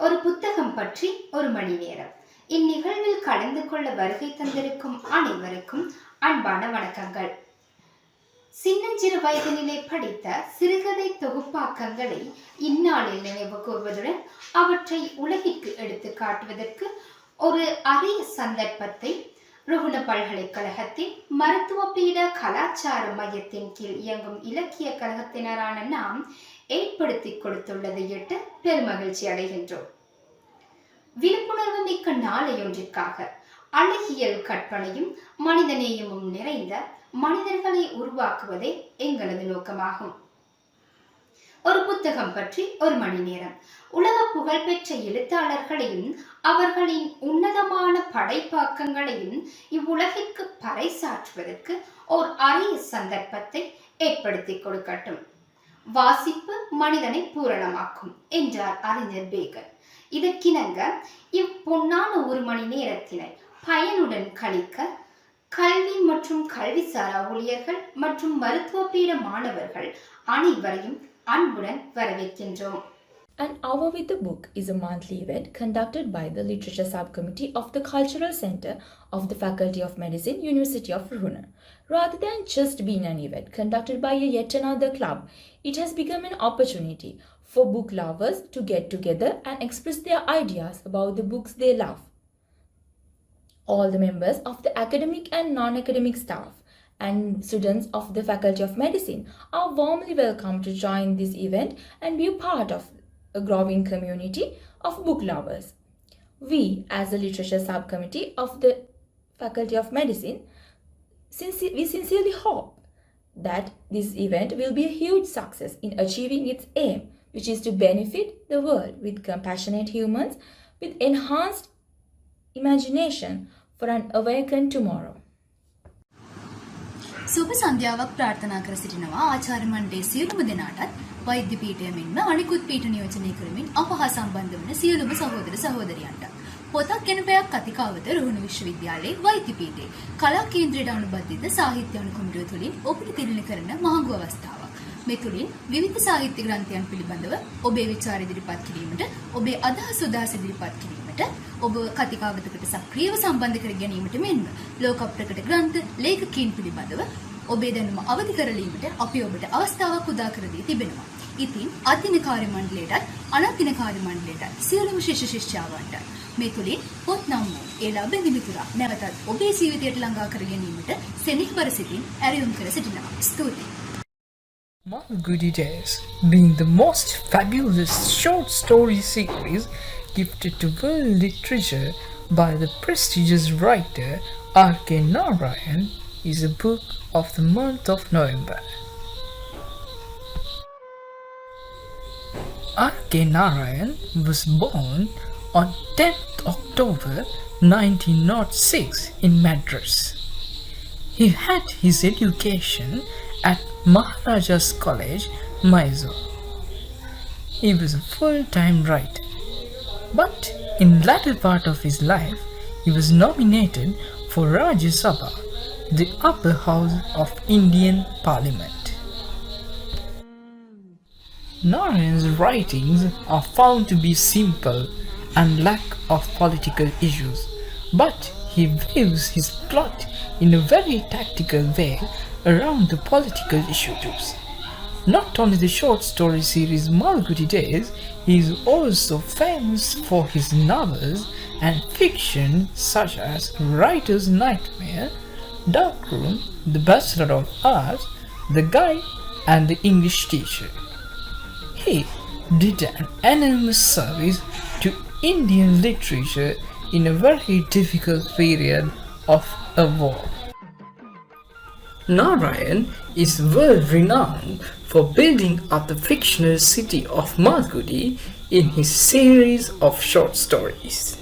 ஒரு புத்தகம் பற்றி ஒரு மணி நேரம். இந்நிகழ்வில் கலந்து கொள்ள வருகை தந்திருக்கும் அனைவருக்கும் அன்பான வணக்கங்கள். சின்னஞ்சிறு வயதினிலே படித்த சிறுகதை தொகுப்பாக்கங்களை இந்நாளில் நினைவு கூர்வதுடன் அவற்றை உலகிற்கு எடுத்து காட்டுவதற்கு ஒரு அரிய சந்தர்ப்பத்தை ருகுண பல்கலைக்கழகத்தின் மருத்துவ பீட கலாச்சார மையத்தின் கீழ் இயங்கும் இலக்கிய கழகத்தினரான நாம் ஏற்படுத்தி கொடுத்துள்ளதையிட்டு பெருமகிழ்ச்சி அடைகின்றோம். விழிப்புணர்வு மிக்க நாளையொன்றிற்காக அழகியல் கற்பனையும் மனிதநேயமும் நிறைந்த மனிதர்களை உருவாக்குவதே எங்களது நோக்கமாகும். ஒரு புத்தகம் பற்றி ஒரு மணி நேரம். உலக புகழ்பெற்ற எழுத்தாளர்களையும் அவர்களின் உன்னதமான படைப்பாக்கங்களையும் இவ்வுலகிற்கு பறைசாற்றுவதற்கு ஓர் அரிய சந்தர்ப்பத்தை ஏற்படுத்தி கொடுக்கட்டும். வாசிப்பு மனிதனை பூரணமாக்கும் என்றார் அறிஞர் பேகன். இதற்கிணங்க இப்பொன்னான ஒரு மணி நேரத்தினை பயனுடன் கழிக்க கல்வி மற்றும் கல்விசாரா ஊழியர்கள் மற்றும் மருத்துவ பீட மாணவர்கள் அனைவரையும் அன்புடன் வரவேற்கின்றோம். An Hour with the Book is a monthly event conducted by the Literature Subcommittee of the Cultural Center of the Faculty of Medicine, University of Ruhuna. Rather than just being an event conducted by yet another club, it has become an opportunity for book lovers to get together and express their ideas about the books they love. All the members of the academic and non-academic staff and students of the Faculty of Medicine are warmly welcome to join this event and be a part of a growing community of book lovers. We, as the Literature Subcommittee of the Faculty of Medicine, we sincerely hope that this event will be a huge success in achieving its aim, which is to benefit the world with compassionate humans with enhanced imagination for an awakened tomorrow. සුබ සන්ධ්‍යාවක් ප්‍රාර්ථනා කර සිටිනවා ආචාර්ය මණ්ඩලයේ සියලුම දෙනාටත් වෛද්‍ය පීඨය මෙන්ම අනිකුත් පීඨ නියෝජනය කරමින් අප හා සම්බන්ධ වන සියලුම සහෝදර සහෝදරියන්ට. පොතක් ගැන පැයක් කතිකාවත රුහුණු විශ්වවිද්‍යාලයේ වෛද්‍ය පීඨයේ කලා කේන්ද්‍රයට අනුබද්ධිත සාහිත්‍ය අනුකම්පිටුව තුළින් ඔබට තිරණය කරන මහඟු අවස්ථාවක්. මේ තුළින් විවිධ සාහිත්‍ය ග්‍රන්ථයන් පිළිබඳව ඔබේ විචාර ඉදිරිපත් කිරීමට, ඔබේ අදහස් උදාස ඉදිරිපත් කිරීමට, ඔබ කතිකාවතකට සක්‍රියව සම්බන්ධ කර ගැනීමට මෙන්ම ලෝක ප්‍රකට ග්‍රන්ථ ලේඛකීන් පිළිබඳව ඔබේ දැනුම අවදි කරලීමට අපි ඔබට අවස්ථාවක් උදා කර දී තිබෙනවා. ඉතින් අධ්‍යයන කාර්ය මණ්ඩලයටත් අනධ්‍යයන කාර්ය මණ්ඩලයටත් සියලුම ශිෂ්‍ය ශිෂ්‍යාවන්ට මේ තුළින් පොත් නම් වූ ඒ ලැබෙන මිතුරා නැවතත් ඔබේ ජීවිතයට ළඟා කර ගැනීමට සෙනෙහබර සිතින් ඇරයුම් කර සිටිනවා. ස්තුතියි. Malgudi Days, being the most fabulous short story series gifted to world literature by the prestigious writer R.K. Narayan, is a book of the month of November. R.K. Narayan was born on 10th October 1906 in Madras. He had his education at Maharaja's College, Mysore. He was a full-time writer, but in the latter part of his life, he was nominated for Rajya Sabha, the upper house of Indian Parliament. Narayan's writings are found to be simple and lack of political issues, but he weaves his plot in a very tactical way around the political issues. Not only the short story series Malgudi Days, he is also famous for his novels and fiction such as Writer's Nightmare, Darkroom, The Bachelor of Arts, The Guide and The English Teacher. He did an enormous service to Indian literature in a very difficult period of a war. Narayan is world renowned for building up the fictional city of Malgudi in his series of short stories.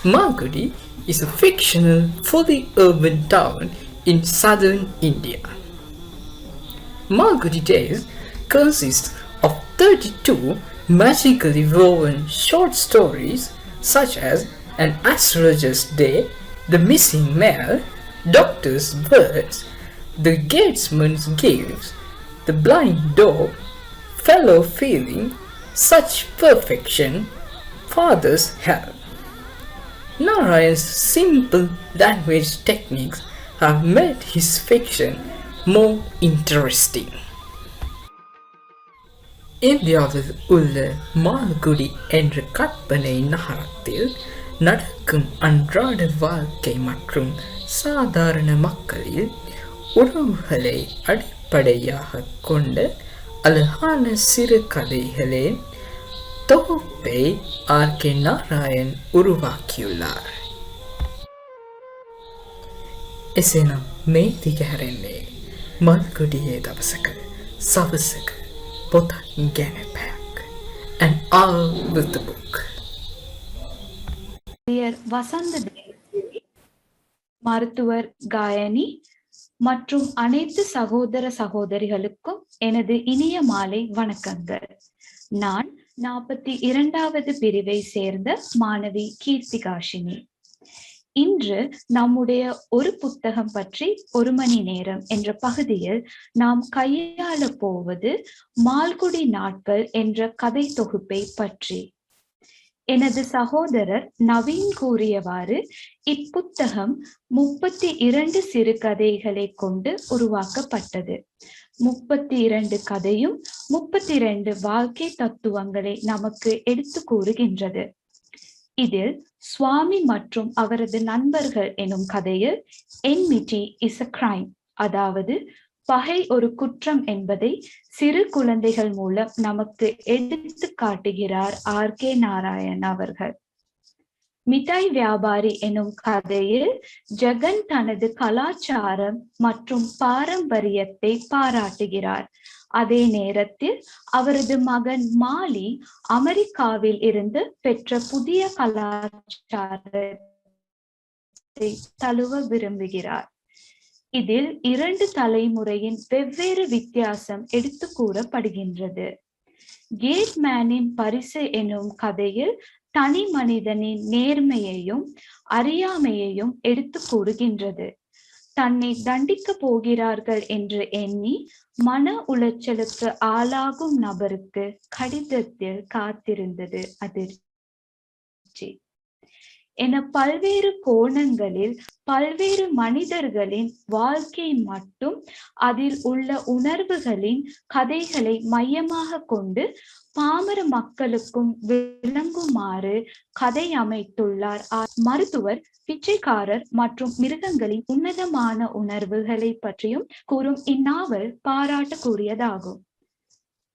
Malgudi is a fictional, fully urban town in southern India. Malgudi Days consists of 32 magically woven short stories such as An Astrologer's Day, The Missing Mare, Doctor's Birds, The Gatesman's Gifts, The Blind Dog, Fellow Feeling, Such Perfection, Father's Help. Narayan's simple language techniques have made his fiction more interesting. இந்தியாவில் உள்ள மால்குடி என்ற கற்பனை நகரத்தில் நடக்கும் அன்றாட வாழ்க்கை மற்றும் சாதாரண மக்களில் உறவுகளை அடிப்படையாக கொண்ட அழகான சிறுகதைகளின் தொகுப்பை ஆர்.கே. நாராயண் உருவாக்கியுள்ளார். එසේනම් මේ දිග හැරෙන්නේ මල්කුඩියේ දවසක සවසක පොතක් ගැන පැයක්. And all with the book. பெயர் வசந்த தேவி, மருத்துவர் காயனி மற்றும் அனைத்து சகோதர சகோதரிகளுக்கும் எனது இனிய மாலை வணக்கங்கள். நான் 42வது பிரிவை சேர்ந்த மாணவி கீர்த்திகாஷினி. இன்று நம்முடைய ஒரு புத்தகம் பற்றி ஒரு மணி நேரம் என்ற பகுதியில் நாம் கையாள போவது மால்குடி நாட்கள் என்ற கதை தொகுப்பை பற்றி. எனது சகோதரர் நவீன் கூறியவாறு இப்புத்தகம் 32 சிறுகதைகளை கொண்டு உருவாக்கப்பட்டது. 32 கதையும் 32 வாழ்க்கை தத்துவங்களை நமக்கு எடுத்து கூறுகின்றது. இதில் சுவாமி மற்றும் அவரது நண்பர்கள் எனும் கதையில் enmity is a crime, அதாவது பகை ஒரு குற்றம் என்பதை சிறு குழந்தைகள் மூலம் நமக்கு எடுத்து காட்டுகிறார் ஆர்.கே. நாராயண் அவர்கள். மிட்டாய் வியாபாரி எனும் கதையில் ஜெகன் தனது கலாச்சாரம் மற்றும் பாரம்பரியத்தை பாராட்டுகிறார். அதே நேரத்தில் அவரது மகன் மாலி அமெரிக்காவில் இருந்து பெற்ற புதிய கலாச்சாரத்தை தழுவ விரும்புகிறார். இதில் 2 தலைமுறையின் வெவ்வேறு வித்தியாசம் எடுத்து கூறப்படுகின்றது. கேட்மேனின் பரிசு எனும் கதையில் தனி மனிதனின் நேர்மையையும் அறியாமையையும் எடுத்து கூறுகின்றது. தன்னை தண்டிக்க போகிறார்கள் என்று எண்ணி மன உளைச்சலுக்கு ஆளாகும் நபருக்கு கடிதத்தில் காத்திருந்தது அதிர்ச்சி என பல்வேறு கோணங்களில் பல்வேறு மனிதர்களின் வாழ்க்கை மட்டும் அதில் உள்ள உணர்வுகளின் கதைகளை மையமாக கொண்டு பாமர மக்களுக்கும் விளங்குமாறு கதை அமைத்துள்ளார். மருத்துவர், பிச்சைக்காரர் மற்றும் மிருகங்களின் உன்னதமான உணர்வுகளை பற்றியும் கூறும் இந்நாவல் பாராட்டுக்குரியதாகும்.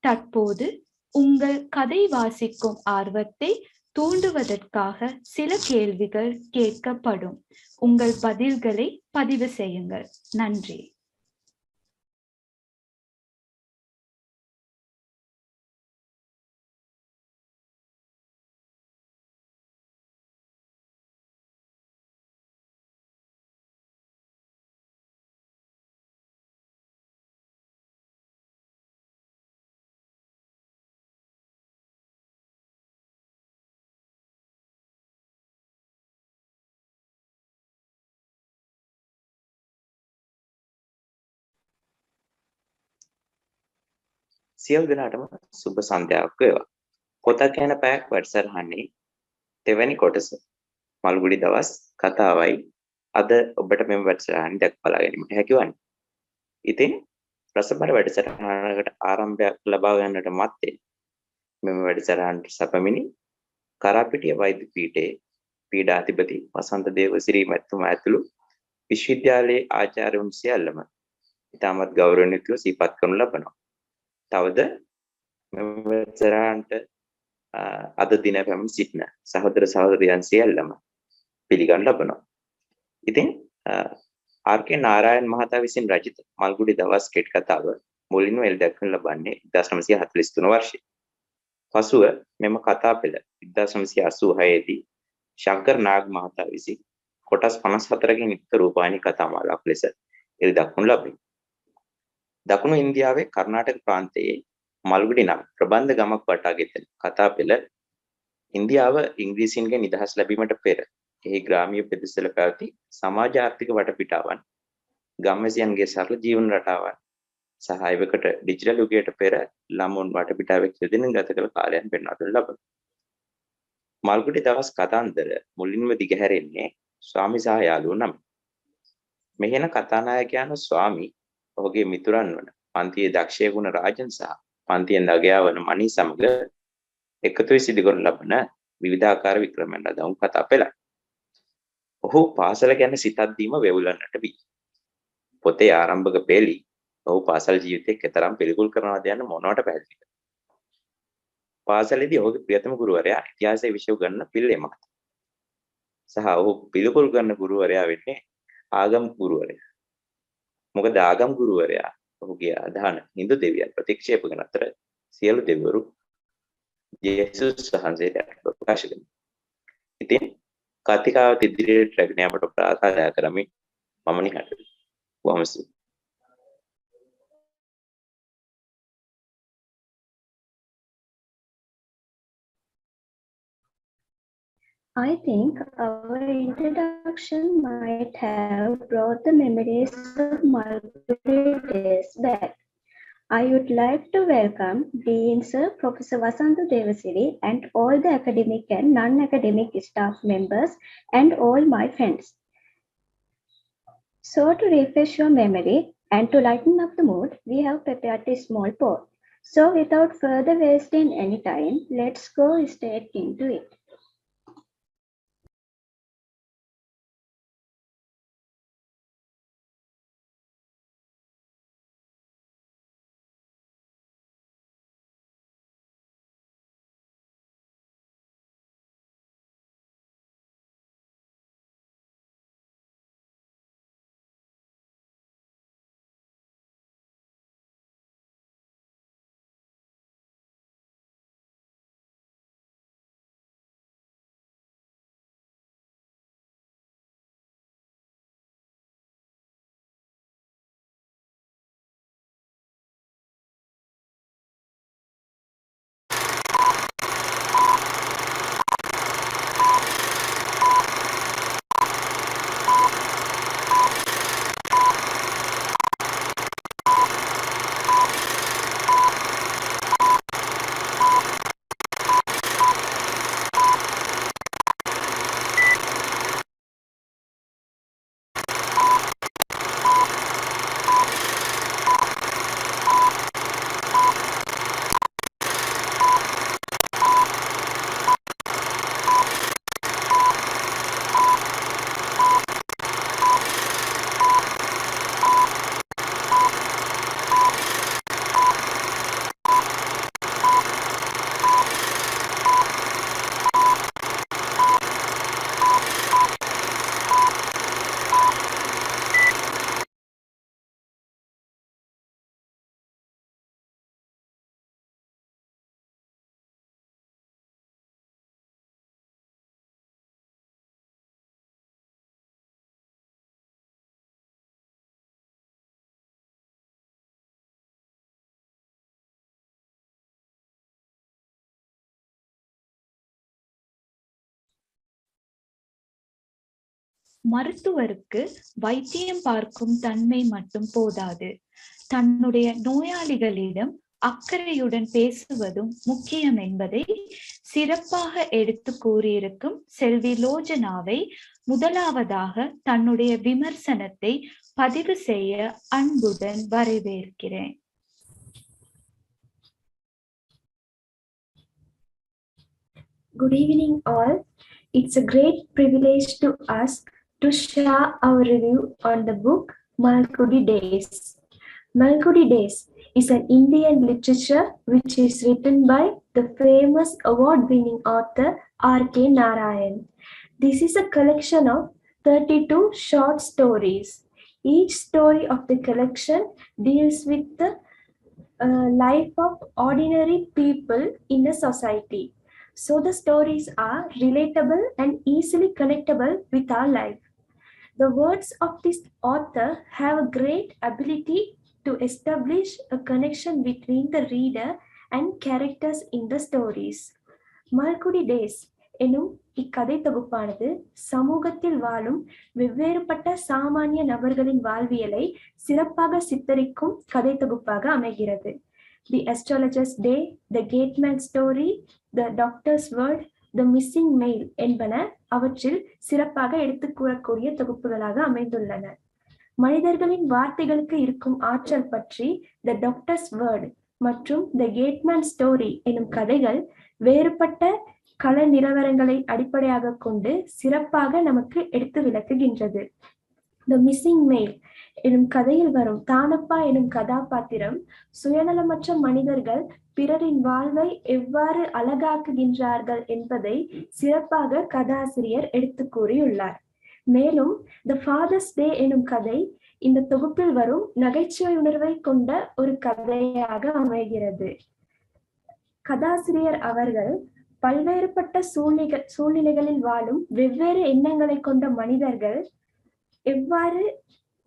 தற்போது உங்கள் கதை வாசிக்கும் ஆர்வத்தை தூண்டுவதற்காக சில கேள்விகள் கேட்கப்படும். உங்கள் பதில்களை பதிவு செய்யுங்கள். நன்றி. සියලු දෙනාටම සුබ සන්ධ්‍යාවක් වේවා. පොතක් යන පැයක් වැඩසටහනේ දෙවැනි කොටස මල්ගුඩි දවස් කතාවයි අද ඔබට මෙම වැඩසටහන දැක් බලා ගැනීමට හැකි වන්නේ. ඉතින් රසබර වැඩසටහනකට ආරම්භයක් ලබා ගන්නට මත්තේ මෙම වැඩසටහනට සැපමිනි කරාපිටිය වෛද්‍ය පීඨයේ පීඩාධිපති වසන්ත දේවසිරි මැතිතුමා ඇතුළු විශ්වවිද්‍යාලයේ ආචාර්යවරුන් සියල්ලම ඉතාමත් ගෞරවණීයව සිහිපත් කරනු ලබනවා. තවද මෙම වැඩසටහනට අද දින පැමිණ සිටින සහෝදර සහෝදරියන් සියල්ලම පිළිගනු ලබනවා. ඉතින් ආර්.කේ. නාරායන් මහතා විසින් රචිත මල්ගුඩි දවස් කෙටි කතාව මුලින්ම එළිදැක්වනු ලබන්නේ 1943 වර්ෂයේ. පසුව මෙම කතා පෙළ 1986 දී ශංකර් නාග් මහතා විසින් කොටස් 54කින් යුක්ත රූපවාහිනී කතා මාලාවක් ලෙස එළිදැක්වනු ලබයි. දකුණු ඉන්දියාවේ කර්ණාටක ප්‍රාන්තයේ මල්ගුඩි නම් ප්‍රබන්ධ ගමක් වටා ගෙතෙන කතා පෙළ ඉන්දියාව ඉංග්‍රීසින්ගෙන් නිදහස් ලැබීමට පෙර එහි ග්‍රාමීය පෙදෙස්වල පැවති සමාජ ආර්ථික වටපිටාවන් ගම්වැසියන්ගේ සරල ජීවන රටාවන් සහ එවකට ඩිජිටල් යුගයට පෙර ළමුන් වටපිටාවේ යෙදෙන ගත කළ කාලයන් පෙන්වා දෙනු ලබන මල්ගුඩි දවස් කතාන්දර මුලින්ම දිගහැරෙන්නේ ස්වාමි සහ යාළුවෝ නම් මෙහෙන කතානායකයන් ස්වාමි ඔහුගේ මිතුරන් වන පන්තියේ දක්ෂය වුණ රාජන් සහ පන්තියෙන් දගයා වන මණී සමග එකතු වී සිදු කරනු ලබන විවිධාකාර වික්‍රමයන් රඳවුණු කතා පෙළක්. ඔහු පාසල ගැන සිතද්දීම වෙවුලන්නට වී. පොතේ ආරම්භක පෙළි ඔහු පාසල් ජීවිතයේ කෙතරම් පිළිකුල් කරනවද යන්න මොනවට පැහැදිලි කරනවා. පාසලේදී ඔහුගේ ප්‍රියතම ගුරුවරයා ඉතිහාසයේ විෂය උගන්වන පිල්ලේ මහතා. සහ ඔහු පිළිකුල් කරන ගුරුවරයා වෙන්නේ ආගම් ගුරුවරයා. මොකද ආගම් ගුරුවරයා ඔහුගේ අදහන හින්දු දෙවියන් ප්‍රතික්ෂේප කරන අතර සියලු දෙවිවරු යේසුස් වහන්සේට ප්‍රකාශ කරනවා. ඉතින් කතිකාවත ඉදිරියට රැගෙන යාමට ප්‍රාර්ථනා කරමින් මම නිහඬව වමසු. I think our introduction might have brought the memories of Mulberry days back. I would like to welcome Dean Sir Professor Vasantha Devasiri and all the academic and non-academic staff members and all my friends. So to refresh your memory and to lighten up the mood, we have prepared a small poem. So without further wasting any time, let's go straight into it. மருத்துவருக்கு வைத்தியம் பார்க்கும் தன்மை மட்டும் போதாது. தன்னுடைய நோயாளிகளிடம் அக்கறையுடன் பேசுவதும் முக்கியம் என்பதை சிறப்பாக எடுத்து கூறியிருக்கும் செல்வி லோஜனாவை முதலாவதாக தன்னுடைய விமர்சனத்தை பதிவு செய்ய அன்புடன் வரவேற்கிறேன். Good evening all. It's a great privilege to us to share our review on the book Malgudi Days. Malgudi Days is an Indian literature which is written by the famous award-winning author R.K. Narayan. This is a collection of 32 short stories. Each story of the collection deals with the life of ordinary people in a society. So the stories are relatable and easily connectable with our life. The words of this author have a great ability to establish a connection between the reader and characters in the stories. Malgudi days எனும் இக்கதை தொகுப்பானது சமூகத்தில் வாழும் வெவ்வேறுபட்ட சாமானிய நபர்களின் வாழ்வியலை சிறப்பாக சித்தரிக்கும் கதை தொகுப்பாக அமைகிறது. The astrologer's day, the gateman story, the doctor's word, the missing mail என்பன அவற்றில் சிறப்பாக எடுத்து கூறக்கூடிய தொகுப்புகளாக அமைந்துள்ளன. மனிதர்களின் வார்த்தைகளுக்கு இருக்கும் ஆற்றல் பற்றி த டாக்டர்ஸ் வேர்ட் மற்றும் த கேட்மேன் ஸ்டோரி எனும் கதைகள் வேறுபட்ட கள நிலவரங்களை அடிப்படையாக கொண்டு சிறப்பாக நமக்கு எடுத்து விளக்குகின்றது. த மிஸ்ஸிங் மெயில் எனும் கதையில் வரும் தானப்பா எனும் கதாபாத்திரம் சுயநலமற்ற மனிதர்கள் பிறரின் வாழ்வை எவ்வாறு அழகாக்குகின்றார்கள் என்பதை சிறப்பாக கதாசிரியர் எடுத்து கூறியுள்ளார். மேலும் த ஃபாதர்ஸ் டே எனும் கதை இந்த தொகுப்பில் வரும் நகைச்சுவை உணர்வை கொண்ட ஒரு கதையாக அமைகிறது. கதாசிரியர் அவர்கள் பல்வேறுபட்ட சூழ்நிலைகளில் வாழும் வெவ்வேறு எண்ணங்களை கொண்ட மனிதர்கள் எவ்வாறு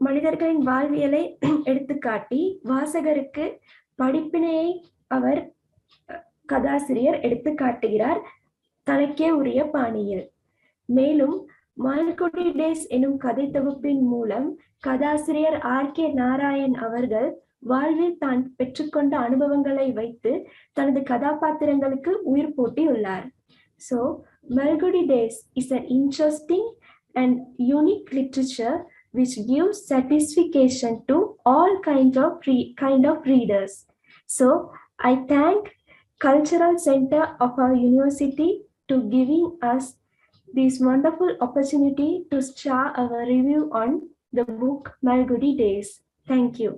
மனிதர்களின் வாழ்வியலை எடுத்துக்காட்டி வாசகருக்கு படிப்பினையை அவர் கதாசிரியர் எடுத்து காட்டுகிறார் தனக்கே உரிய பாணியில். மேலும் மல்குடி டேஸ் எனும் கதை தொகுப்பின் மூலம் கதாசிரியர் R.K. நாராயண் அவர்கள் வாழ்வில் தான் பெற்றுக்கொண்ட அனுபவங்களை வைத்து தனது கதாபாத்திரங்களுக்கு உயிர் பூட்டியுள்ளார். So, Malgudi Days is an interesting and unique literature which gives satisfaction to all kind of readers. So, I thank Cultural Center of our university to giving us this wonderful opportunity to share our review on the book Malgudi Days. Thank you.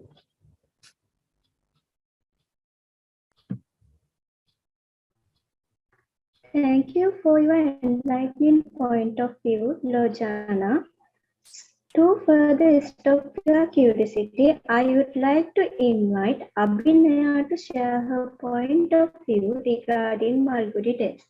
Thank you for your enlightening point of view, Lojana. To further stop your curiosity, I would like to invite Abhinaya to share her point of view regarding Malgudi Days.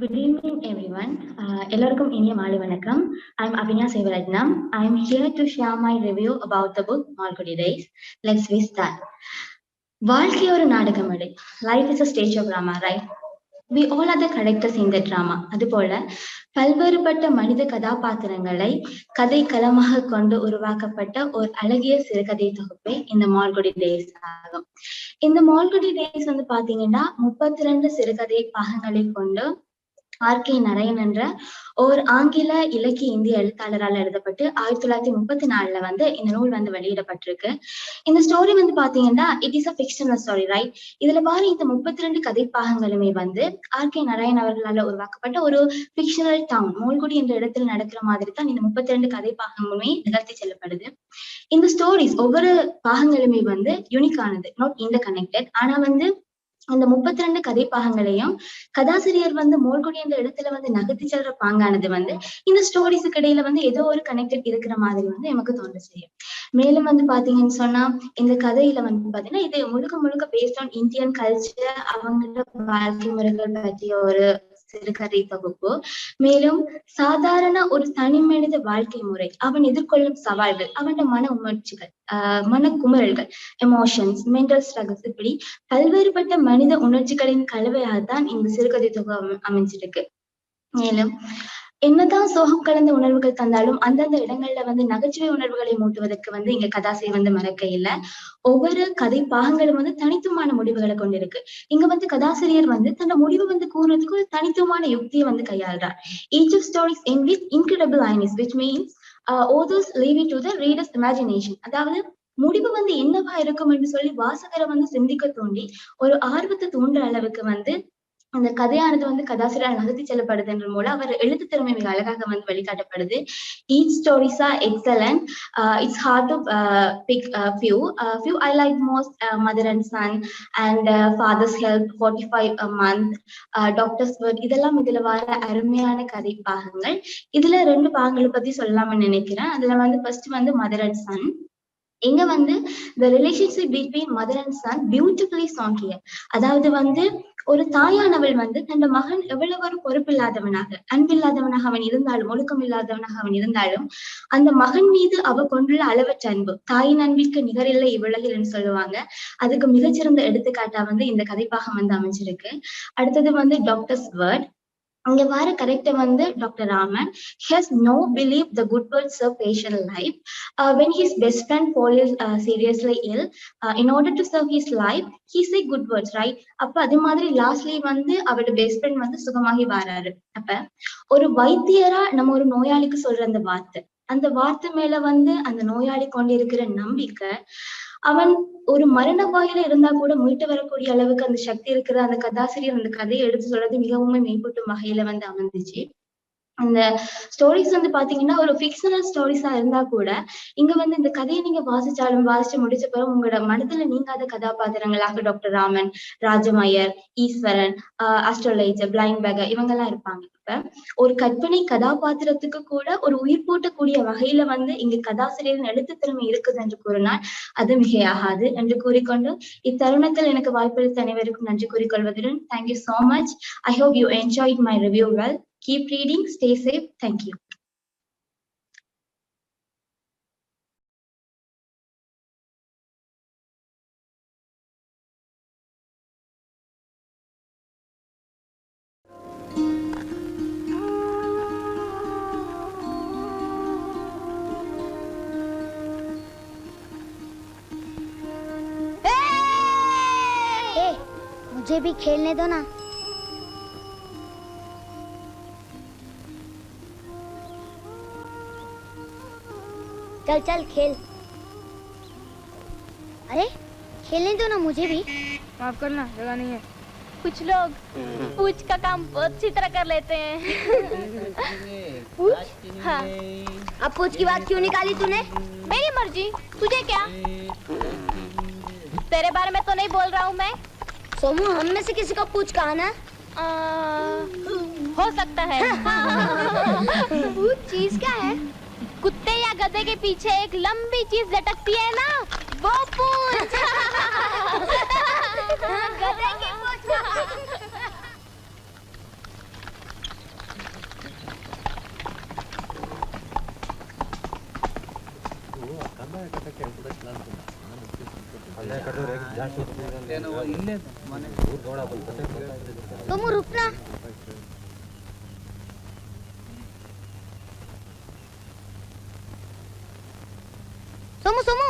Good evening, everyone. Ellarkum iniya maali vanakkam. I am Abhinaya Sevaratnam. I am here to share my review about the book Malgudi Days. Let's start. வாழ்க்கை ஒரு நாடக மேடை. Life is a stage of drama, right? We all are the characters in the drama. அதுபோல பல்வேறுபட்ட மனித கதாபாத்திரங்களை கதை களமாக கொண்டு உருவாக்கப்பட்ட ஒரு அழகிய சிறுகதை தொகுப்பே இந்த மால்குடி டேஸ் ஆகும். இந்த மால்குடி டேஸ் வந்து பாத்தீங்கன்னா 32 சிறுகதை பாகங்களை கொண்டு R.K. நாராயண் என்ற ஒரு ஆங்கில இலக்கிய இந்திய எழுத்தாளரால் எழுதப்பட்டு 1934 வந்து இந்த நூல் வந்து வெளியிடப்பட்டிருக்கு. இந்த ஸ்டோரி வந்து பாத்தீங்கன்னா it is a fictional story, right? இதுல பாரு இந்த 32 கதை பாகங்களுமே வந்து R.K. நாராயண் அவர்களால் உருவாக்கப்பட்ட ஒரு ஃபிக்ஷனல் டவுன் மால்குடி என்ற இடத்துல நடக்கிற மாதிரி தான் இந்த 32 கதை பாகங்களுமே நிகழ்த்தி செல்லப்படுது. இந்த ஸ்டோரிஸ் ஒவ்வொரு பாகங்களுமே வந்து யூனிக்கானது, நாட் இன்டர் கனெக்டட். ஆனா வந்து அந்த 32 கதை பாகங்களையும் கதாசிரியர் வந்து மால்குடி என்ற இடத்துல வந்து நகர்த்தி செல்ற பாங்கானது வந்து இந்த ஸ்டோரிஸுக்கு இடையில வந்து ஏதோ ஒரு கனெக்டட் இருக்கிற மாதிரி வந்து எனக்கு தோன்ற செய்யும். மேலும் வந்து பாத்தீங்கன்னு சொன்னா இந்த கதையில வந்து பாத்தீங்கன்னா இது முழுக்க பேஸ்ட் ஆன் இந்தியன் கல்ச்சர், அவங்களோட வாழ்க்கை முறைகள் பற்றிய ஒரு சிறுகதை தொகுப்பு. மேலும் சாதாரண ஒரு தனி மனித வாழ்க்கை முறை, அவன் எதிர்கொள்ளும் சவால்கள், அவனோட மன உணர்ச்சிகள், மனக்குமுறல்கள், எமோஷன்ஸ், மென்டல் ஸ்ட்ரகிள்ஸ், இப்படி பல்வேறுபட்ட மனித உணர்ச்சிகளின் கலவையாகத்தான் இந்த சிறுகதை தொகுப்பு அமைஞ்சிருக்கு. மேலும் என்னதான் சோகம் கலந்த உணர்வுகள் தந்தாலும் அந்தந்த இடங்கள்ல வந்து நகைச்சுவை உணர்வுகளை மூட்டுவதற்கு வந்து இங்க கதாசிரியர் வந்து மறக்க இல்லை. ஒவ்வொரு கதை பாகங்களும் வந்து தனித்துவமான முடிவுகளை கொண்டிருக்கு. இங்க வந்து கதாசிரியர் வந்து தன்னோட முடிவு வந்து கூறுறதுக்கு ஒரு தனித்துவமான யுக்தியை வந்து கையாளுறார். Each of stories end with incredible ironies, which means authors leave it to the reader's imagination. அதாவது முடிவு வந்து என்னவா இருக்கும் என்று சொல்லி வாசகரை வந்து சிந்திக்க தூண்டி ஒரு ஆர்வத்தை தூண்டுற அளவுக்கு வந்து அந்த கதையானது வந்து கதாசிரியரால் நகர்த்தி செல்லப்படுதுன்ற மூலம் அவர் எழுத்து திறமை மிக அழகாக வந்து வெளிக்காட்டப்படுது. Each stories are excellent. It's hard to pick a few. Few I like most Mother and Son and Father's Help, 45 a month, Doctor's Word. இதெல்லாம் இதுல வர அருமையான கதை பாகங்கள். இதுல 2 பாகங்களை பத்தி சொல்லலாம்னு நினைக்கிறேன். அதுல வந்து ஃபர்ஸ்ட் வந்து Mother and Son. இங்க வந்து the relationship between mother and son beautifully shown here. அதாவது வந்து ஒரு தாயானவள் வந்து தன் மகன் எவ்வளவு ஒரு பொறுப்பில்லாதவனாக அன்பில்லாதவனாக அவன் இருந்தாலும் ஒழுக்கம் இல்லாதவனாக அவன் இருந்தாலும் அந்த மகன் மீது அவ கொண்டுள்ள அளவற்ற அன்பு, தாயின் அன்பிற்கு நிகரில்லை இவ்வுலகில் என்று சொல்லுவாங்க. அதுக்கு மிகச்சிறந்த எடுத்துக்காட்டா வந்து இந்த கதைப்பாகம் வந்து அமைஞ்சிருக்கு. அடுத்தது வந்து டாக்டர்ஸ் வேர்ட். அங்க வர கரெக்டர் வந்து doctor Raman. He has no belief the good words serve patient life. When his best friend falls seriously ill, in order to serve his life, he say good words, right? அப்ப அது மாதிரி lastly வந்து அவரோட best friend வந்து சுகமாகி வராரு. அப்ப ஒரு வைத்தியரா நம்ம ஒரு நோயாளிக்கு சொல்ற அந்த வார்த்தை மேல வந்து அந்த நோயாளி கொண்டிருக்கிற நம்பிக்கை, அவன் ஒரு மரண வாயில இருந்தா கூட மீட்டு வரக்கூடிய அளவுக்கு அந்த சக்தி இருக்கிற அந்த கதாசிரியர் அந்த கதையை எடுத்து சொல்றது மிகவும் மேம்பட்டும் வகையில வந்து அமைந்துச்சு. அந்த ஸ்டோரிஸ் வந்து பாத்தீங்கன்னா ஒரு ஃபிக்ஷனல் ஸ்டோரிஸா இருந்தா கூட இங்க வந்து இந்த கதையை நீங்க வாசிச்சு முடிச்ச பிறகு உங்களோட மனதுல நீங்காத கதாபாத்திரங்களாக டாக்டர் ராமன், ராஜமயர், ஈஸ்வரன், அஸ்ட்ரோலைஜர், பிளைண்ட் பேகர் இவங்க எல்லாம் இருப்பாங்க. இப்ப ஒரு கற்பனை கதாபாத்திரத்துக்கு கூட ஒரு உயிர் பூட்டக்கூடிய வகையில வந்து இங்க கதாசிரியரின் எழுத்து திறமை இருக்குது என்று கூறினால் அது மிகையாகாது என்று கூறிக்கொண்டு இத்தருணத்தில் எனக்கு வாய்ப்பளித்த அனைவருக்கும் நன்றி கூறிக்கொள்வதுடன் thank you so much. I hope you enjoyed my review well. Keep reading, stay safe. Thank you. मुझे भी खेलने दो ना। चल चल खेल। अरे खेलने दो ना मुझे भी। माफ करना, जगह नहीं है। कुछ लोग पूछ का काम बहुत अच्छी तरह कर लेते हैं। पूछ? हाँ। अब पूछ की बात क्यों निकाली तूने? मेरी मर्जी, तुझे क्या? तेरे बारे में तो नहीं बोल रहा हूँ मैं। सोमू, हम में से किसी को पूछ कहा ना? हो सकता है। पूछ चीज क्या है? कुत्ते या गधे के पीछे एक लंबी चीज लटकती है ना, वो पूछ। गधे की पूछ। सोमू रुकना। सोमू सोमू,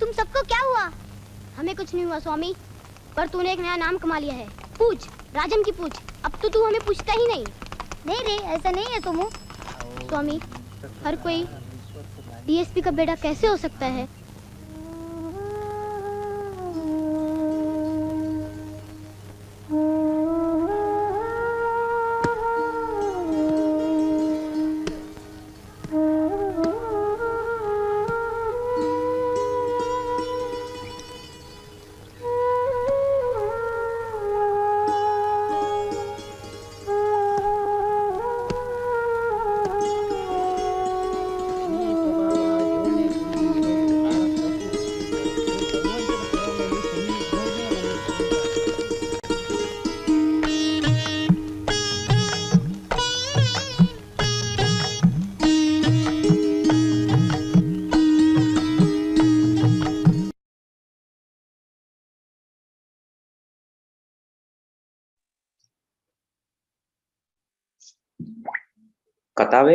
तुम सबको क्या हुआ? हमें कुछ नहीं हुआ स्वामी, पर तूने एक नया नाम कमा लिया है। पूछ, राजन की पूछ। अब तो तू हमें पूछता ही नहीं। नहीं रे, ऐसा नहीं है सोमू। स्वामी, हर कोई डीएसपी का बेटा कैसे हो सकता है? කතාවේ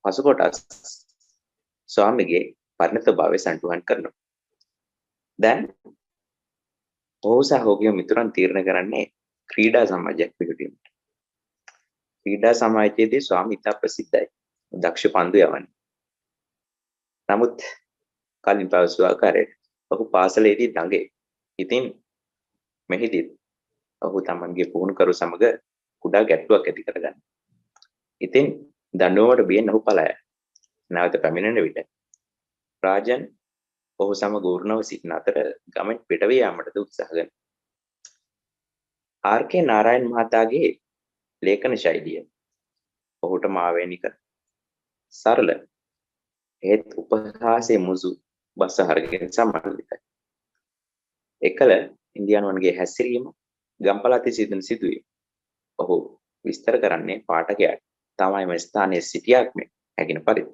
පසු කොටස් ස්වාමිගේ පරිණතභාවය සටහන් කරනවා. දැන් ඔහු සහ ඔහුගේ මිතුරන් තීරණය කරන්නේ ක්‍රීඩා සමාජයක් පිහිටීමට. ක්‍රීඩා සමාජයේදී ස්වාමී ඉතා ප්‍රසිද්ධයි. දක්ෂ පන්දු යවන්නේ. නමුත් කලින් පැවසු ආකාරයට ඔහු පාසලේදී දඟේ. ඉතින් මෙහිදී ඔහු තමන්ගේ පුහුණුකරු සමග කුඩා ගැටලුවක් ඇති කරගන්න. ඉතින් දඬුවමට බියෙන් ඔහු පලා යනවා. නැවත පැමිණෙන විට රාජන් ඔහු සමග උරුණව සිටින අතර ගමෙන් පිට වී යාමටද උත්සාහ කරනවා. ආර්.කේ. නාරායන් මහතාගේ ලේඛන ශෛලිය ඔහුට මාවේනික සරල ඒත් උපහාසයේ මුසු බස හරගෙන සම්බන්ධිතයි. එකල ඉන්දියානුවන්ගේ හැසිරීම ගම්පලතේ සිදුවන සිදුවීම් ඔහු විස්තර කරන්නේ පාඨකයාට තමයිම ස්ථානයේ සිටියාක් මේ හැකින පරිදි.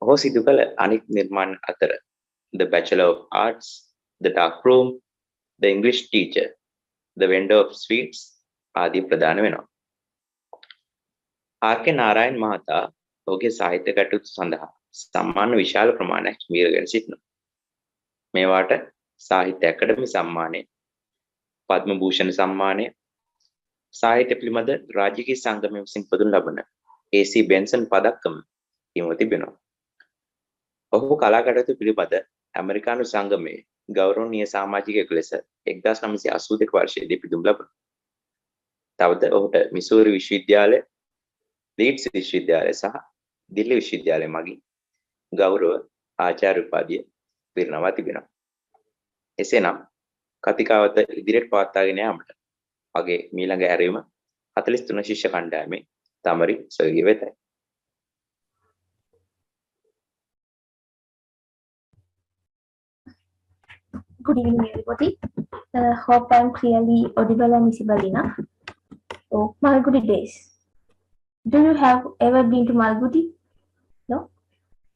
ඔහු සිදු කළ අනික් නිර්මාණ අතර The Bachelor of Arts, The Dark Room, The English Teacher, The Vendor of Sweets ආදී ප්‍රධාන වෙනවා. ආර්.කේ. නාරායන් මහතා ඔහුගේ සාහිත්‍ය කටයුතු සඳහා සම්මාන විශාල ප්‍රමාණයක් හිමිකරගෙන සිටිනවා. මේවාට සාහිත්‍ය අකාදමි සම්මානය, පද්ම භූෂණ සම්මානය, සාහිත්‍ය පිළිබඳ රාජකීය සංගමය විසින් පොදුන් ලබන AC බෙන්සන් පදක්කම හිමිව තිබෙනවා. ඔහු කලා කටයුතු පිළිබඳ ඇමරිකානු සංගමයේ ගෞරවනීය සමාජිකයෙකු ලෙස 1982 වර්ෂයේදී පිදුම් ලබනවා. තවද ඔහුට මිසූරි විශ්වවිද්‍යාලය, ලීඩ්ස් විශ්වවිද්‍යාලය සහ දිල්ලි විශ්වවිද්‍යාලය මගින් ගෞරව ආචාර්ය උපාධිය පිරිනමා තිබෙනවා. එසේනම් කතිකාවත ඉදිරියට පවත්වාගෙන යාමට මගේ මීළඟ ඇරීම 43 ශිෂ්‍ය කණ්ඩායමේ තමරි සර්ගිය වෙතයි. Good evening, everybody. Hope I'm clearly audible and visible enough. So, Malgudi days. Do you have ever been to Malgudi? No?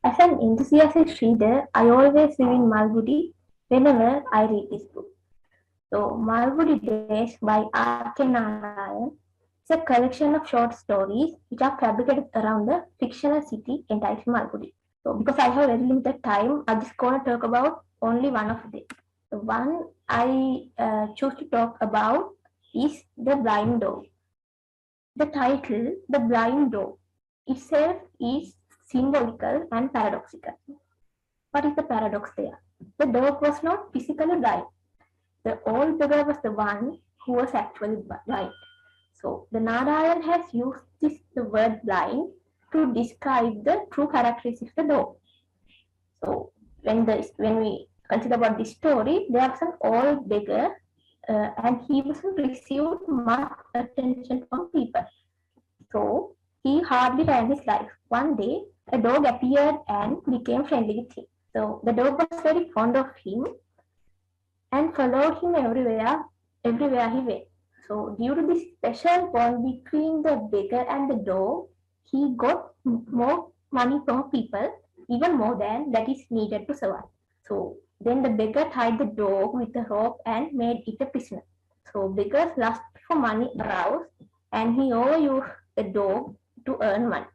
As an enthusiastic reader, I always live in Malgudi whenever I read this book. So, Malgudi Days by R.K. Narayan is a collection of short stories which are fabricated around the fictional city entitled Malgudi. So, because I have very limited time, I'm just going to talk about only one of them. The one I choose to talk about is The Blind Dog. The title, The Blind Dog, itself is symbolical and paradoxical. What is the paradox there? The dog was not physically blind. The old beggar was the one who was actually blind. So the Narayan has used the word blind to describe the true characteristics of the dog. So when we consider about this story, there was an old beggar and he wasn't received much attention from people. So he hardly ran his life. One day, a dog appeared and became friendly with him. So the dog was very fond of him and followed him everywhere he went. So due to this special bond between the beggar and the dog, he got more money from people, even more than that is needed to survive. So then the beggar tied the dog with a rope and made it a prisoner. So beggar's lust for money aroused and he overused the dog to earn money.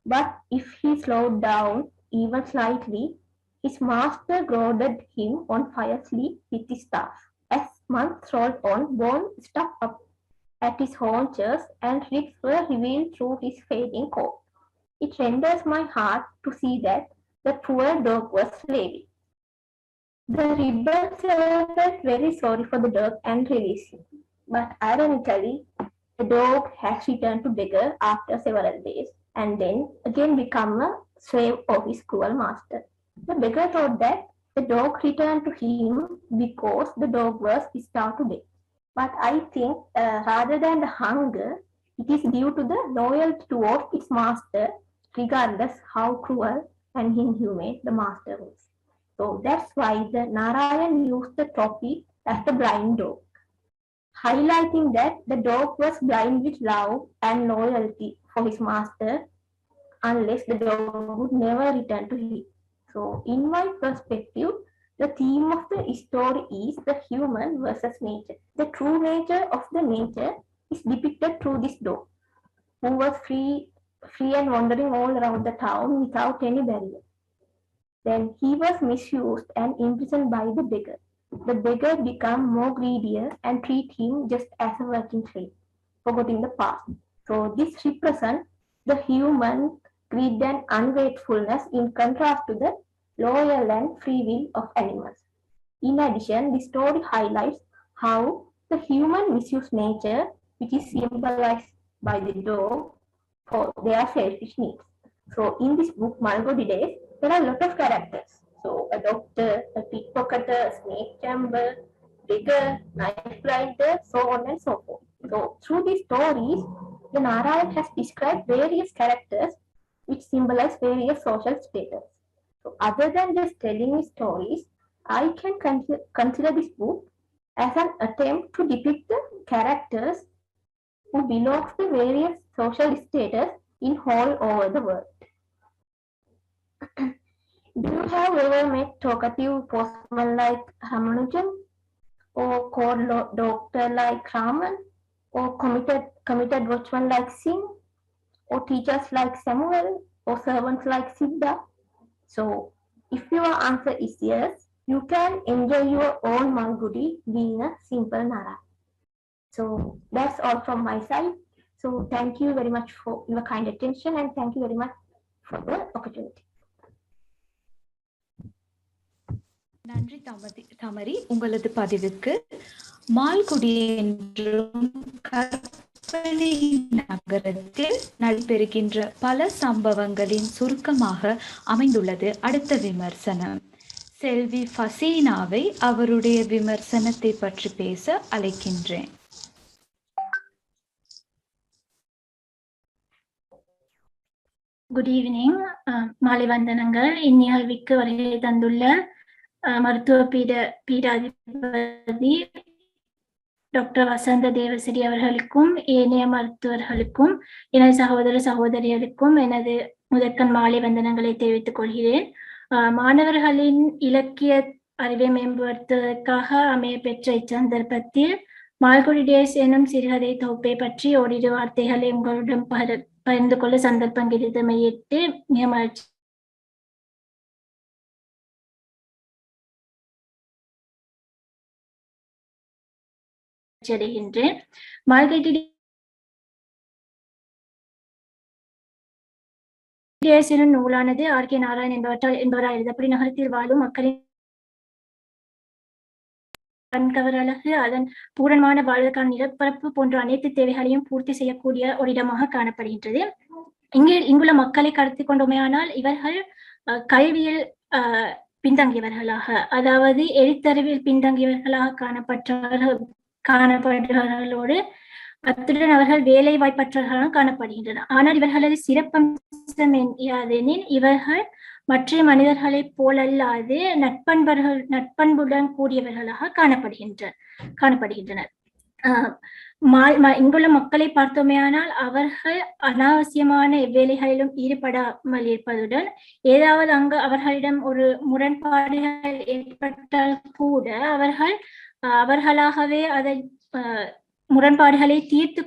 But if he slowed down even slightly, his master goaded him on fiercely with his staff. As months rolled on, bone stuck up at his haunches and ribs were revealed through his fading coat. It renders my heart to see that the poor dog was slaving. The rebels felt very sorry for the dog and released him. But ironically, the dog has returned to beggar after several days and then again become a slave of his cruel master. The beggar thought that the dog returned to him because the dog was starved to death. But I think rather than the hunger, it is due to the loyalty towards its master, regardless how cruel and inhumane the master was. So that's why the Narayan used the topic as the blind dog, highlighting that the dog was blind with love and loyalty for his master, unless the dog would never return to him. So in my perspective, the theme of the story is the human versus nature. The true nature of the nature is depicted through this dog, who was free and wandering all around the town without any barrier. Then he was misused and imprisoned by the beggar. The beggar became more greedier and treat him just as a working slave, forgetting the past. So this represents the human greed and ungratefulness in contrast to the loyal and free will of animals. In addition, the story highlights how the human misuse nature, which is symbolized by the dog for their selfish needs. So in this book, Malgudi Days, there are a lot of characters. So a doctor, a pickpocketer, a snake chamber, digger, knife grinder, so on and so forth. So through these stories, the Narayan has described various characters which symbolize various social status. So other than just telling me stories, I can consider this book as an attempt to depict the characters who belong to various social status in all over the world. Do you have ever met talkative postman like Ramanujan, or cold doctor like Raman, or committed watchman like Singh, or teachers like Samuel, or servants like Siddha? So, if your answer is yes, you can enjoy your own Malgudi being a simple Nara. So, that's all from my side. So, thank you very much for your kind attention, and thank you very much for the opportunity. நன்றி தமரி, உங்களது பதிவுக்கு. மால்குடி என்றும் கற்பனை நகரத்தில் நடைபெறுகின்ற பல சம்பவங்களின் சுருக்கமாக அமைந்துள்ளது அடுத்த விமர்சனம். செல்வி ஃபசீனாவை அவருடைய விமர்சனத்தை பற்றி பேச அழைக்கின்றேன். Good evening. மாலை வந்தனங்கள். இந்நிகழ்விற்கு வருகை தந்துள்ள மருத்துவ பீடாதிபதி டாக்டர் வசந்த தேவசிறி அவர்களுக்கும் ஏனைய மருத்துவர்களுக்கும் எனது சகோதர சகோதரிகளுக்கும் எனது முதற்கண் மாலை வந்தனங்களை தெரிவித்துக் கொள்கிறேன். மாணவர்களின் இலக்கிய அறிவை மேம்படுத்துவதற்காக அமைய பெற்ற இச்சந்தர்ப்பத்தில் மால்குடி டேஸ் எனும் சிறுகதை தொகுப்பை பற்றி ஓரிரு வார்த்தைகளை உங்களுடன் பகிர்ந்து கொள்ள சந்தர்ப்பம் கிடைத்தமையிட்டு மிக மகிழ்ச்சி அடைகின்றேன். மால்குடி டேஸ் எனும் நூலானது ஆர்.கே. நாராயண் என்பவரால் எழுதப்படி நகரத்தில் வாழும் மக்களின் கண்கவரழகு, அதன் பூரணமான வாழ்வுக்கான நிலப்பரப்பு போன்ற அனைத்து தேவைகளையும் பூர்த்தி செய்யக்கூடிய ஒரு இடமாக காணப்படுகின்றது. இங்குள்ள மக்களை கருத்தில் கொண்டோமையானால் இவர்கள் கல்வியில் பின்தங்கியவர்களாக, அதாவது எழுத்தறிவில் பின்தங்கியவர்களாக காணப்படுபவர்களோடு அத்துடன் அவர்கள் வேலை வாய்ப்பற்றவர்களாக காணப்படுகின்றனர். ஆனால் இவர்களது சிறப்பம்சம் யாதெனில் இவர்கள் மற்ற மனிதர்களைப் போலல்லாது நட்பண்புடன் கூடியவர்களாக காணப்படுகின்றனர். இங்குள்ள மக்களை பார்த்தோமேயானால் அவர்கள் அனாவசியமான எவ்வேலைகளிலும் ஈடுபடாமல் இருப்பதுடன் ஏதாவது அங்கு அவர்களிடம் ஒரு முரண்பாடுகள் ஏற்பட்டால் கூட அவர்களாகவே அதை முரண்பாடுகளை தீர்த்து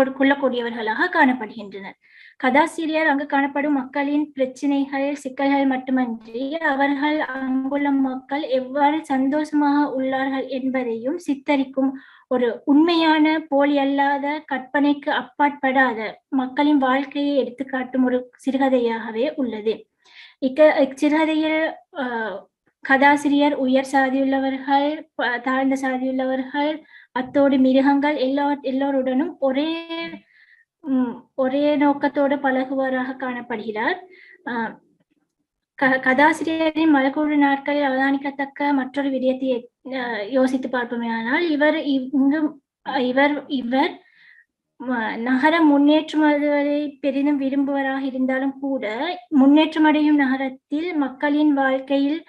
கொள்ளக்கூடியவர்களாக காணப்படுகின்றனர். கதாசிரியர் அங்கு காணப்படும் மக்களின் பிரச்சனைகள், சிக்கல்கள் மட்டுமன்றி அவர்கள் அங்குள்ள மக்கள் எவ்வாறு சந்தோஷமாக உள்ளார்கள் என்பதையும் சித்தரிக்கும் ஒரு உண்மையான, போலி அல்லாத, கற்பனைக்கு அப்பாற்படாத மக்களின் வாழ்க்கையை எடுத்துக்காட்டும் ஒரு சிறுகதையாகவே உள்ளது. இச்சிறுகதையில் கதாசிரியர் உயர் சாதியுள்ளவர்கள், தாழ்ந்த சாதியுள்ளவர்கள், அத்தோடு மிருகங்கள் எல்லோருடனும் ஒரே நோக்கத்தோடு பழகுவராக காணப்படுகிறார். கதாசிரியரின் மலக்கூடு நாட்களில் அவதானிக்கத்தக்க மற்றொரு விடயத்தை யோசித்து பார்ப்போமேயானால் இவர் நகரம் முன்னேற்றமடைவதை பெரிதும் விரும்புவராக இருந்தாலும் கூட முன்னேற்றமடையும் நகரத்தில் மக்களின் வாழ்க்கையில்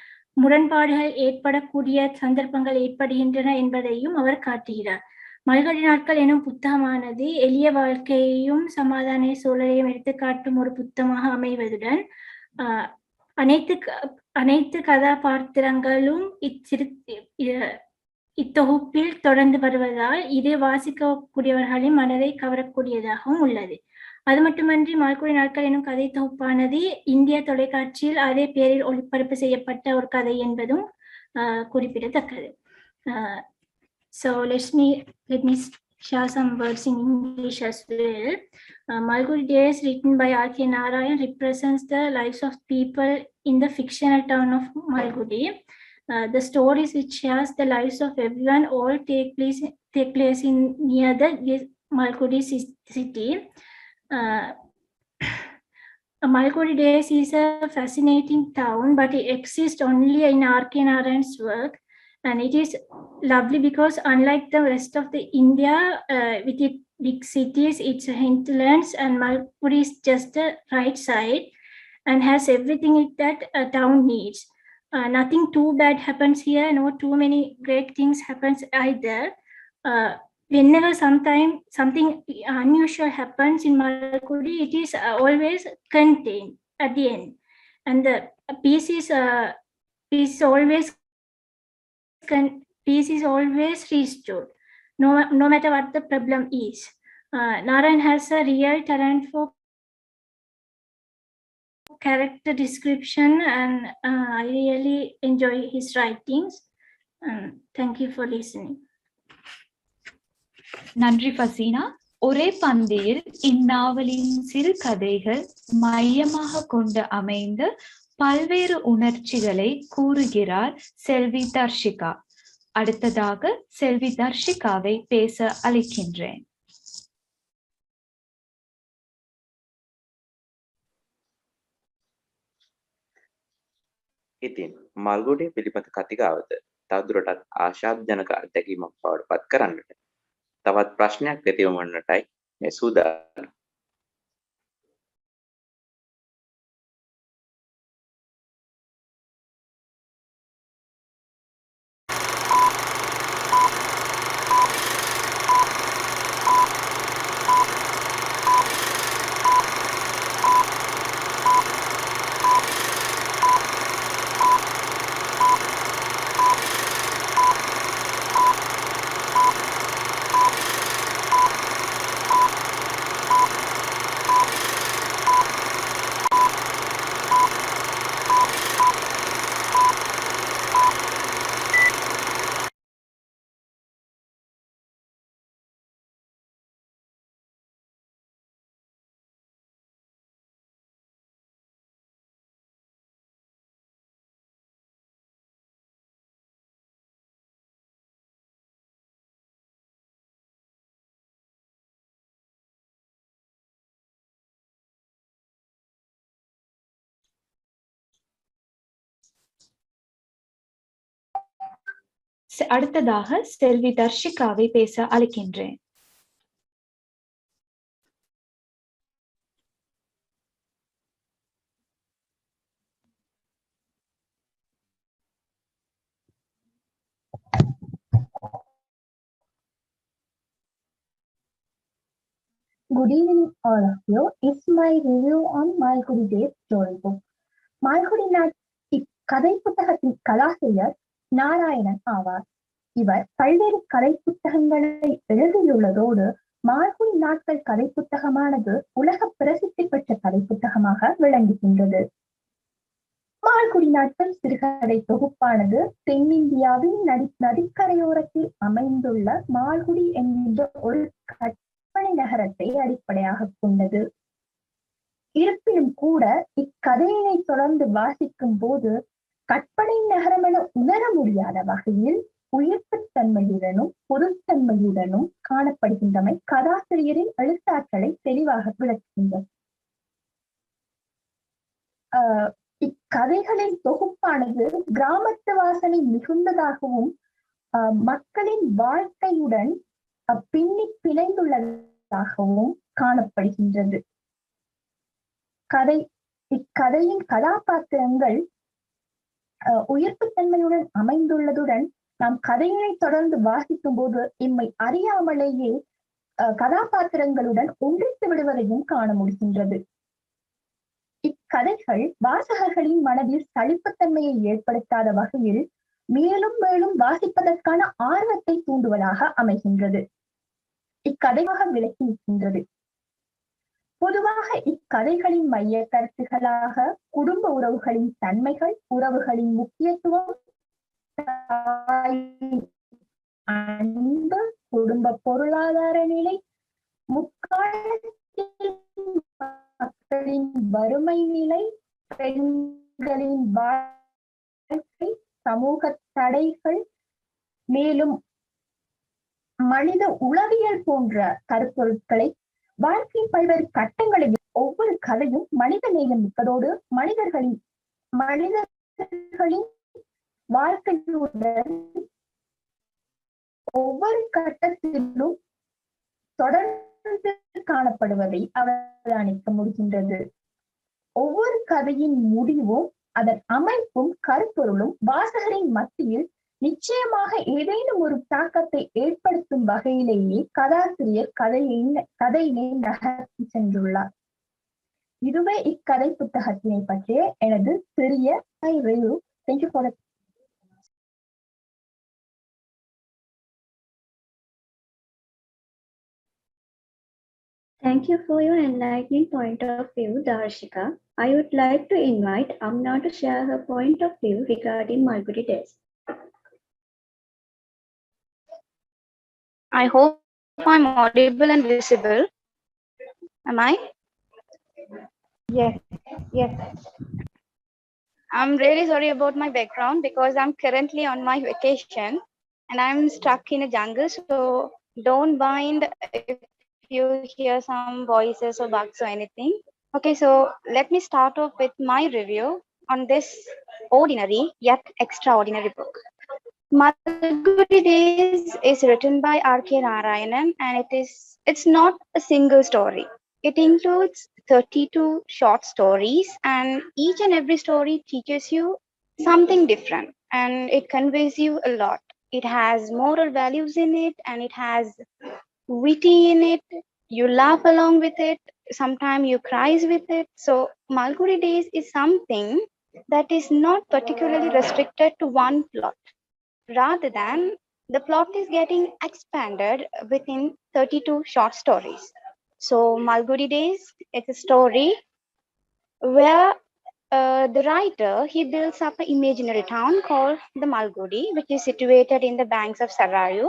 முரண்பாடுகள் ஏற்படக்கூடிய சந்தர்ப்பங்கள் ஏற்படுகின்றன என்பதையும் அவர் காட்டுகிறார். மல்குடி நாட்கள் எனும் புத்தகமானது எளிய வாழ்க்கையையும் சமாதான சூழலையும் எடுத்துக்காட்டும் ஒரு புத்தகமாக அமைவதுடன் அனைத்து கதாபாத்திரங்களும் இத்தொகுப்பில் தொடர்ந்து வருவதால் இது வாசிக்கக்கூடியவர்களின் மனதை கவரக்கூடியதாகவும் உள்ளது. அது மட்டுமன்றி மால்குடி நாட்கள் எனும் கதை தொகுப்பானது இந்திய தொலைக்காட்சியில் அதே பேரில் ஒளிபரப்பு செய்யப்பட்ட ஒரு கதை என்பதும் குறிப்பிடத்தக்கது. So let me share some words in English as well. Malgudi Days, written by R.K. Narayan, represents the lives of people in the fictional town of Malgudi. The stories which shares the lives of everyone all take place in near the Malkudi city. Malkudi Days is a fascinating town, but it exists only in R.K. Narayan's work. And it is lovely because unlike the rest of the India, with its big cities, its hinterlands, and Malkudi is just the right side and has everything that a town needs. Nothing too bad happens here, no too many great things happens either. Whenever something unusual happens in Malkudi, it is always contained at the end, and the peace is always restored, no matter what the problem is. Narayan has a real talent for character description, and I really enjoy his writings. Thank you for listening. நன்றி ஃபசீனா. ஒரே பந்தியில் இந்நாவலின் சிறு கதைகள் மையமாக கொண்டு அமைந்து பல்வேறு உணர்ச்சிகளை கூறுகிறார் செல்வி தர்ஷிகா. அடுத்ததாக செல்வி தர்ஷிகாவை பேச அழைக்கின்றேன். ඉතින් මල්ගොඩේ පිළිබඳ කතිකාවත තවදුරටත් ආශාජනක අත්දැකීමක් බවට පත් කරන්නට තවත් ප්‍රශ්නයක් ඇතිවන්නටයි මේ සූදානම්. அடுத்ததாக செல்வி தர்ஷிகாவை பேச அழைக்கின்றேன். Good evening, all of you. It's my review on Malkudi Days storybook. Malkudi இக்கதை புத்தகத்தின் கலாசிரியர் நாராயணன் ஆவார். இவர் பல்வேறு கதை புத்தகங்களை எழுதியுள்ளதோடு மால்குடி நாட்கள் கதை புத்தகமானது உலக பிரசித்தி பெற்ற கதை புத்தகமாக விளங்குகின்றது. மால்குடி நாட்கள் சிறுகதை தொகுப்பானது தென்னிந்தியாவின் நதிக்கரையோரத்தில் அமைந்துள்ள மால்குடி என்கின்ற ஒரு கற்பனை நகரத்தை அடிப்படையாக கொண்டது. இருப்பினும் கூட இக்கதையினை தொடர்ந்து வாசிக்கும் போது கற்பனை நகரம் என உணர முடியாத வகையில் உயிர்ப்புத்தன்மையுடனும் பொதுத்தன்மையுடனும் காணப்படுகின்றமை கதாசிரியரின் எழுத்தாற்றலை தெளிவாக விளக்குகின்றது. இக்கதைகளின் தொகுப்பானது கிராமத்து வாசனை மிகுந்ததாகவும் மக்களின் வாழ்க்கையுடன் பின்னி பிணைந்துள்ளதாகவும் காணப்படுகின்றது. இக்கதையின் கதாபாத்திரங்கள் உயிர்ப்புத்தன்மையுடன் அமைந்துள்ளதுடன் நாம் கதையினை தொடர்ந்து வாசிக்கும் போது இம்மை அறியாமலேயே கதாபாத்திரங்களுடன் ஒன்றித்து விடுவதையும் காண முடிகின்றது. இக்கதைகள் வாசகர்களின் மனதில் சலிப்புத்தன்மையை ஏற்படுத்தாத வகையில் மேலும் மேலும் வாசிப்பதற்கான ஆர்வத்தை தூண்டுவதாக அமைகின்றது. இக்கதையாக விளக்கி நிற்கின்றது. பொதுவாக இக்கதைகளின் மைய கருத்துகளாக குடும்ப உறவுகளின் தன்மைகள், உறவுகளின் முக்கியத்துவம், அன்பு, குடும்ப பொருளாதார நிலை, முக்காலத்தில் மக்களின் வறுமை நிலை, பெண்களின் வாழ்க்கை, சமூக தடைகள், மேலும் மனித உளவியல் போன்ற கருப்பொருட்களை வாழ்க்கை பல்வேறு கட்டங்களில் ஒவ்வொரு கதையும் மனித நேயம் மிக்கதோடு மனிதர்களின் வாழ்க்கையுடன் ஒவ்வொரு கட்டத்திலும் தொடர்ந்து காணப்படுவதை அவதானிக்க முடிகின்றது. ஒவ்வொரு கதையின் முடிவும் அதன் அமைப்பும் கருப்பொருளும் வாசகரின் மத்தியில் நிச்சயமாக ஏதேனும் ஒரு தாக்கத்தை ஏற்படுத்தும் வகையிலேயே கதாசிரியர் கதையினை நகர்த்தி சென்றுள்ளார். இதுவே இக்கதை புத்தகத்தினை பற்றிய எனது சிறிய review. Thank you for the Thank you for your enlightening point of view, Darshika. I would like to invite Amna to share her point of view regarding Malgudi Days. I hope I'm audible and visible. Am I? Yes, yes. I'm really sorry about my background because I'm currently on my vacation and I'm stuck in a jungle. So don't mind if you hear some voices or bugs or anything. Okay, so let me start off with my review on this ordinary yet extraordinary book. Malgudi Days is written by R.K. Narayanan and it's not a single story. It includes 32 short stories and each and every story teaches you something different and it conveys you a lot. It has moral values in it and it has witty in it. You laugh along with it. Sometimes you cries with it. So Malgudi Days is something that is not particularly restricted to one plot. Rather than the plot is getting expanded within 32 short stories. So Malgudi Days, it's a story where the writer, he builds up an imaginary town called the Malgudi, which is situated in the banks of Sarayu.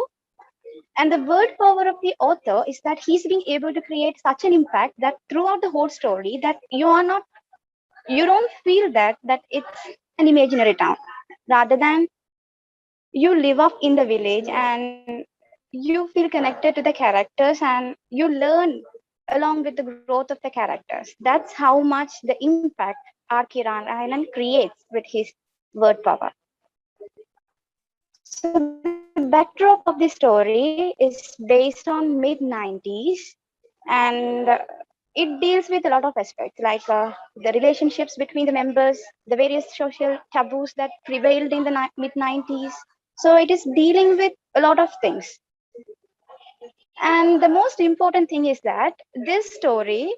And the word power of the author is that he's being able to create such an impact that throughout the whole story that you don't feel that it's an imaginary town. Rather than you live up in the village and you feel connected to the characters and you learn along with the growth of the characters. That's how much the impact R.K. Narayanan creates with his word power. So the backdrop of the story is based on mid-90s and it deals with a lot of aspects like the relationships between the members, the various social taboos that prevailed in the mid-90s. So it is dealing with a lot of things. And the most important thing is that this story,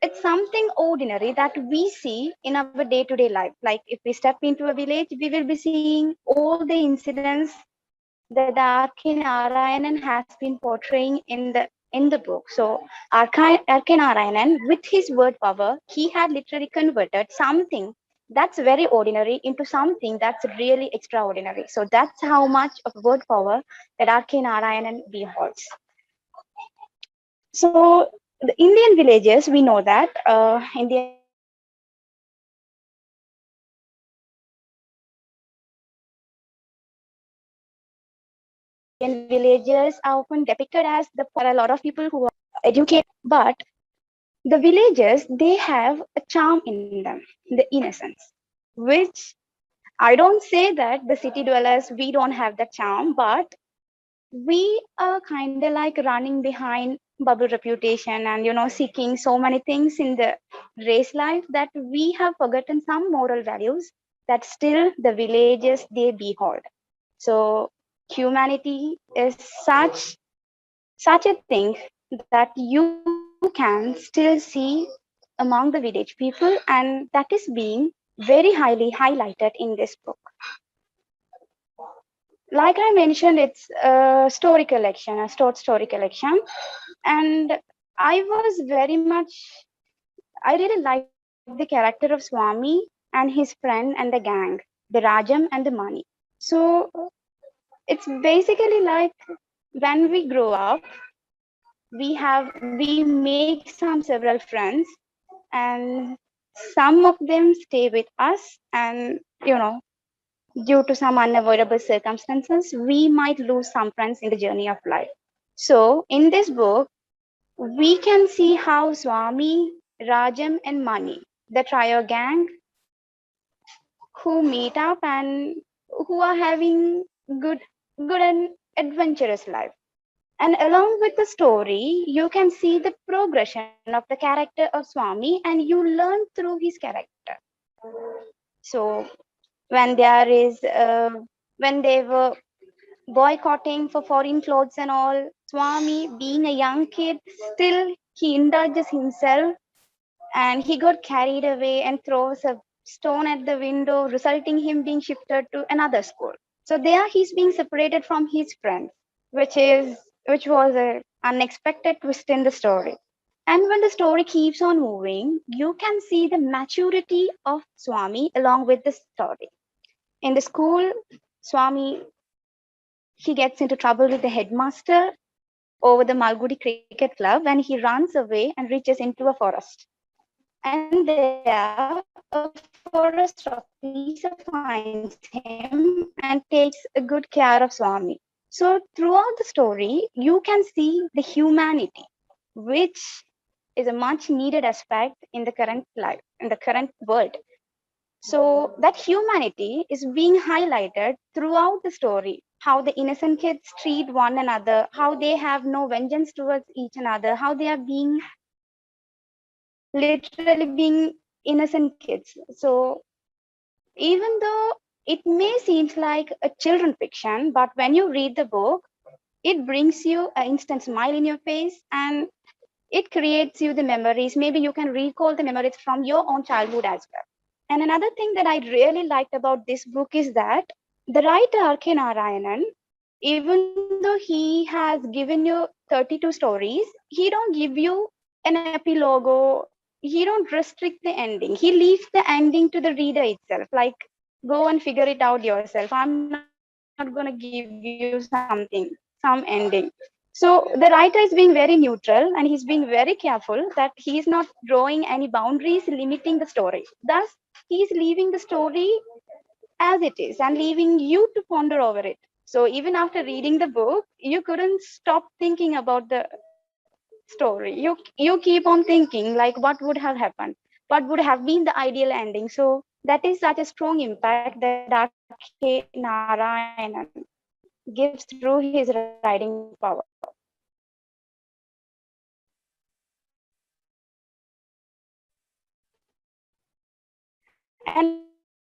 it's something ordinary that we see in our day-to-day life. Like if we step into a village, we will be seeing all the incidents that R.K. Narayanan has been portraying in the book. So R.K. Narayanan, with his word power, he had literally converted something that's very ordinary into something that's really extraordinary. So that's how much of word power that R.K. Narayanan beholds. So the Indian villages, we know that Indian villages are often depicted as for a lot of people who are educated, but the villages, they have a charm in them, the innocence, which I don't say that the city dwellers, we don't have that charm, but we are kind of like running behind bubble reputation and, you know, seeking so many things in the race life that we have forgotten some moral values that still the villages, they behold. So humanity is such a thing that you can still see among the village people, and that is being very highly highlighted in this book. Like I mentioned, it's a story collection, a short story collection, and I really liked the character of Swami and his friend and the gang, the Rajam and the Mani. So it's basically like when we grow up, we make several friends, and some of them stay with us, and you know, due to some unavoidable circumstances, we might lose some friends in the journey of life. So in this book, we can see how Swami, Rajam and Mani, the trio gang, who meet up and who are having good and adventurous life. And along with the story, you can see the progression of the character of Swami and you learn through his character. So when when they were boycotting for foreign clothes and all, Swami, being a young kid, still he indulges himself and he got carried away and throws a stone at the window, resulting him being shifted to another school. So there he's being separated from his friends, which was an unexpected twist in the story. And when the story keeps on moving, you can see the maturity of Swami along with the story. In the school, Swami, he gets into trouble with the headmaster over the Malgudi Cricket Club and he runs away and reaches into a forest. And there, a forest officer finds him and takes a good care of Swami. So throughout the story, you can see the humanity, which is a much needed aspect in the current life, in the current world. So that humanity is being highlighted throughout the story, how the innocent kids treat one another, how they have no vengeance towards each another, how they are being literally being innocent kids. So even though it may seem like a children fiction, but when you read the book, it brings you an instant smile in your face and it creates you the memories. Maybe you can recall the memories from your own childhood as well. And another thing that I really liked about this book is that the writer R.K. Narayanan, even though he has given you 32 stories, he don't give you an epilogue or he don't restrict the ending. He leaves the ending to the reader itself. Like, go and figure it out yourself. I'm not going to give you some ending. So the writer is being very neutral and he's being very careful that he's not drawing any boundaries limiting the story. Thus, he's leaving the story as it is and leaving you to ponder over it. So even after reading the book, you couldn't stop thinking about the story. You keep on thinking like what would have happened, what would have been the ideal ending. So that is such a strong impact that R.K. Narayanan gives through his writing power. And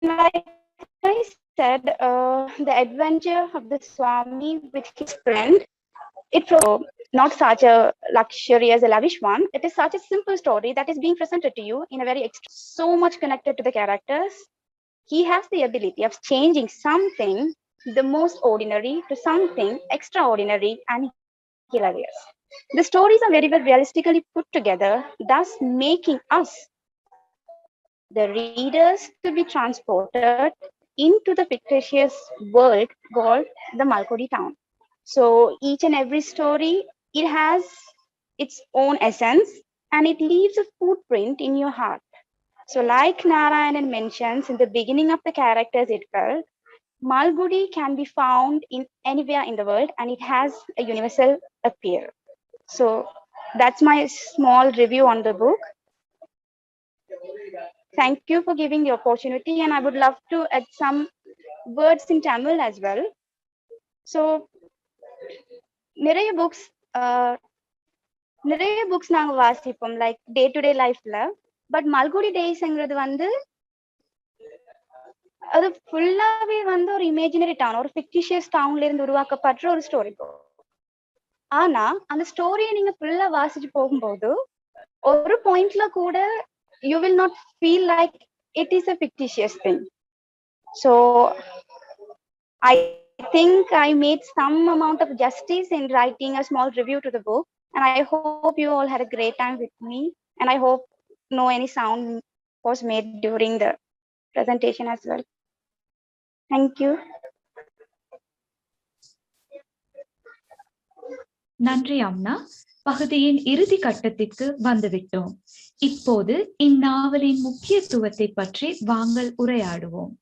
like I said, the adventure of the Swami with his friend, it's not such a luxurious, a lavish one. It is such a simple story that is being presented to you in a very so much connected to the characters. He has the ability of changing something, the most ordinary, to something extraordinary and hilarious. The stories are very well realistically put together, thus making us, the readers, to be transported into the fictitious world called the Malkudi town. So each and every story, it has its own essence and it leaves a footprint in your heart. So like Narayanan mentions in the beginning of the characters itself, Malgudi can be found in anywhere in the world and it has a universal appeal. So that's my small review on the book. Thank you for giving the opportunity and I would love to add some words in Tamil as well. So நிறைய books நாங்க வாசிப்போம் like day to day லைஃப்ல. But Malgudi டேஸ்ங்கிறது வந்து அது ஃபுல்லாவே வந்து ஒரு imaginary down, ஒரு ஃபிக்டிஷியஸ் டவுன்ல இருந்து உருவாக்கப்படுற ஒரு ஸ்டோரி. ஆனா அந்த ஸ்டோரியை நீங்க ஃபுல்லா வாசிச்சு போகும்போது ஒரு பாயிண்ட்ல கூட you will not feel like it is a fictitious thing. So I think I made some amount of justice in writing a small review to the book, and I hope you all had a great time with me, and I hope no any sound was made during the presentation as well. Thank you. நன்றி அம்னா. பகுதியின் இறுதி கட்டத்திற்கு வந்துவிட்டோம். இப்போது இந்நாவலின் முக்கியத்துவத்தை பற்றி வாங்கள் உரையாடுவோம்.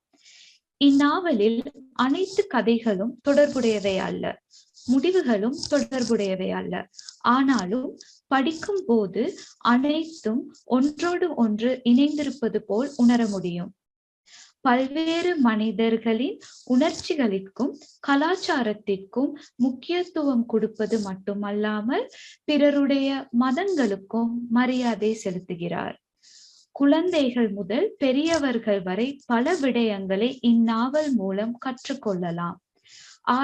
இந்நாவலில் அனைத்து கதைகளும் தொடர்புடையவை அல்ல, முடிவுகளும் தொடர்புடையவை அல்ல. ஆனாலும் படிக்கும் போது அனைத்தும் ஒன்றோடு ஒன்று இணைந்திருப்பது போல் உணர முடியும். பல்வேறு மனிதர்களின் உணர்ச்சிகளுக்கும் கலாச்சாரத்திற்கும் முக்கியத்துவம் கொடுப்பது மட்டுமல்லாமல் பிறருடைய மதங்களுக்கும் மரியாதை செலுத்துகிறார். குழந்தைகள் முதல் பெரியவர்கள் வரை பல விடயங்களை இந்நாவல் மூலம் கற்றுக்கொள்ளலாம்.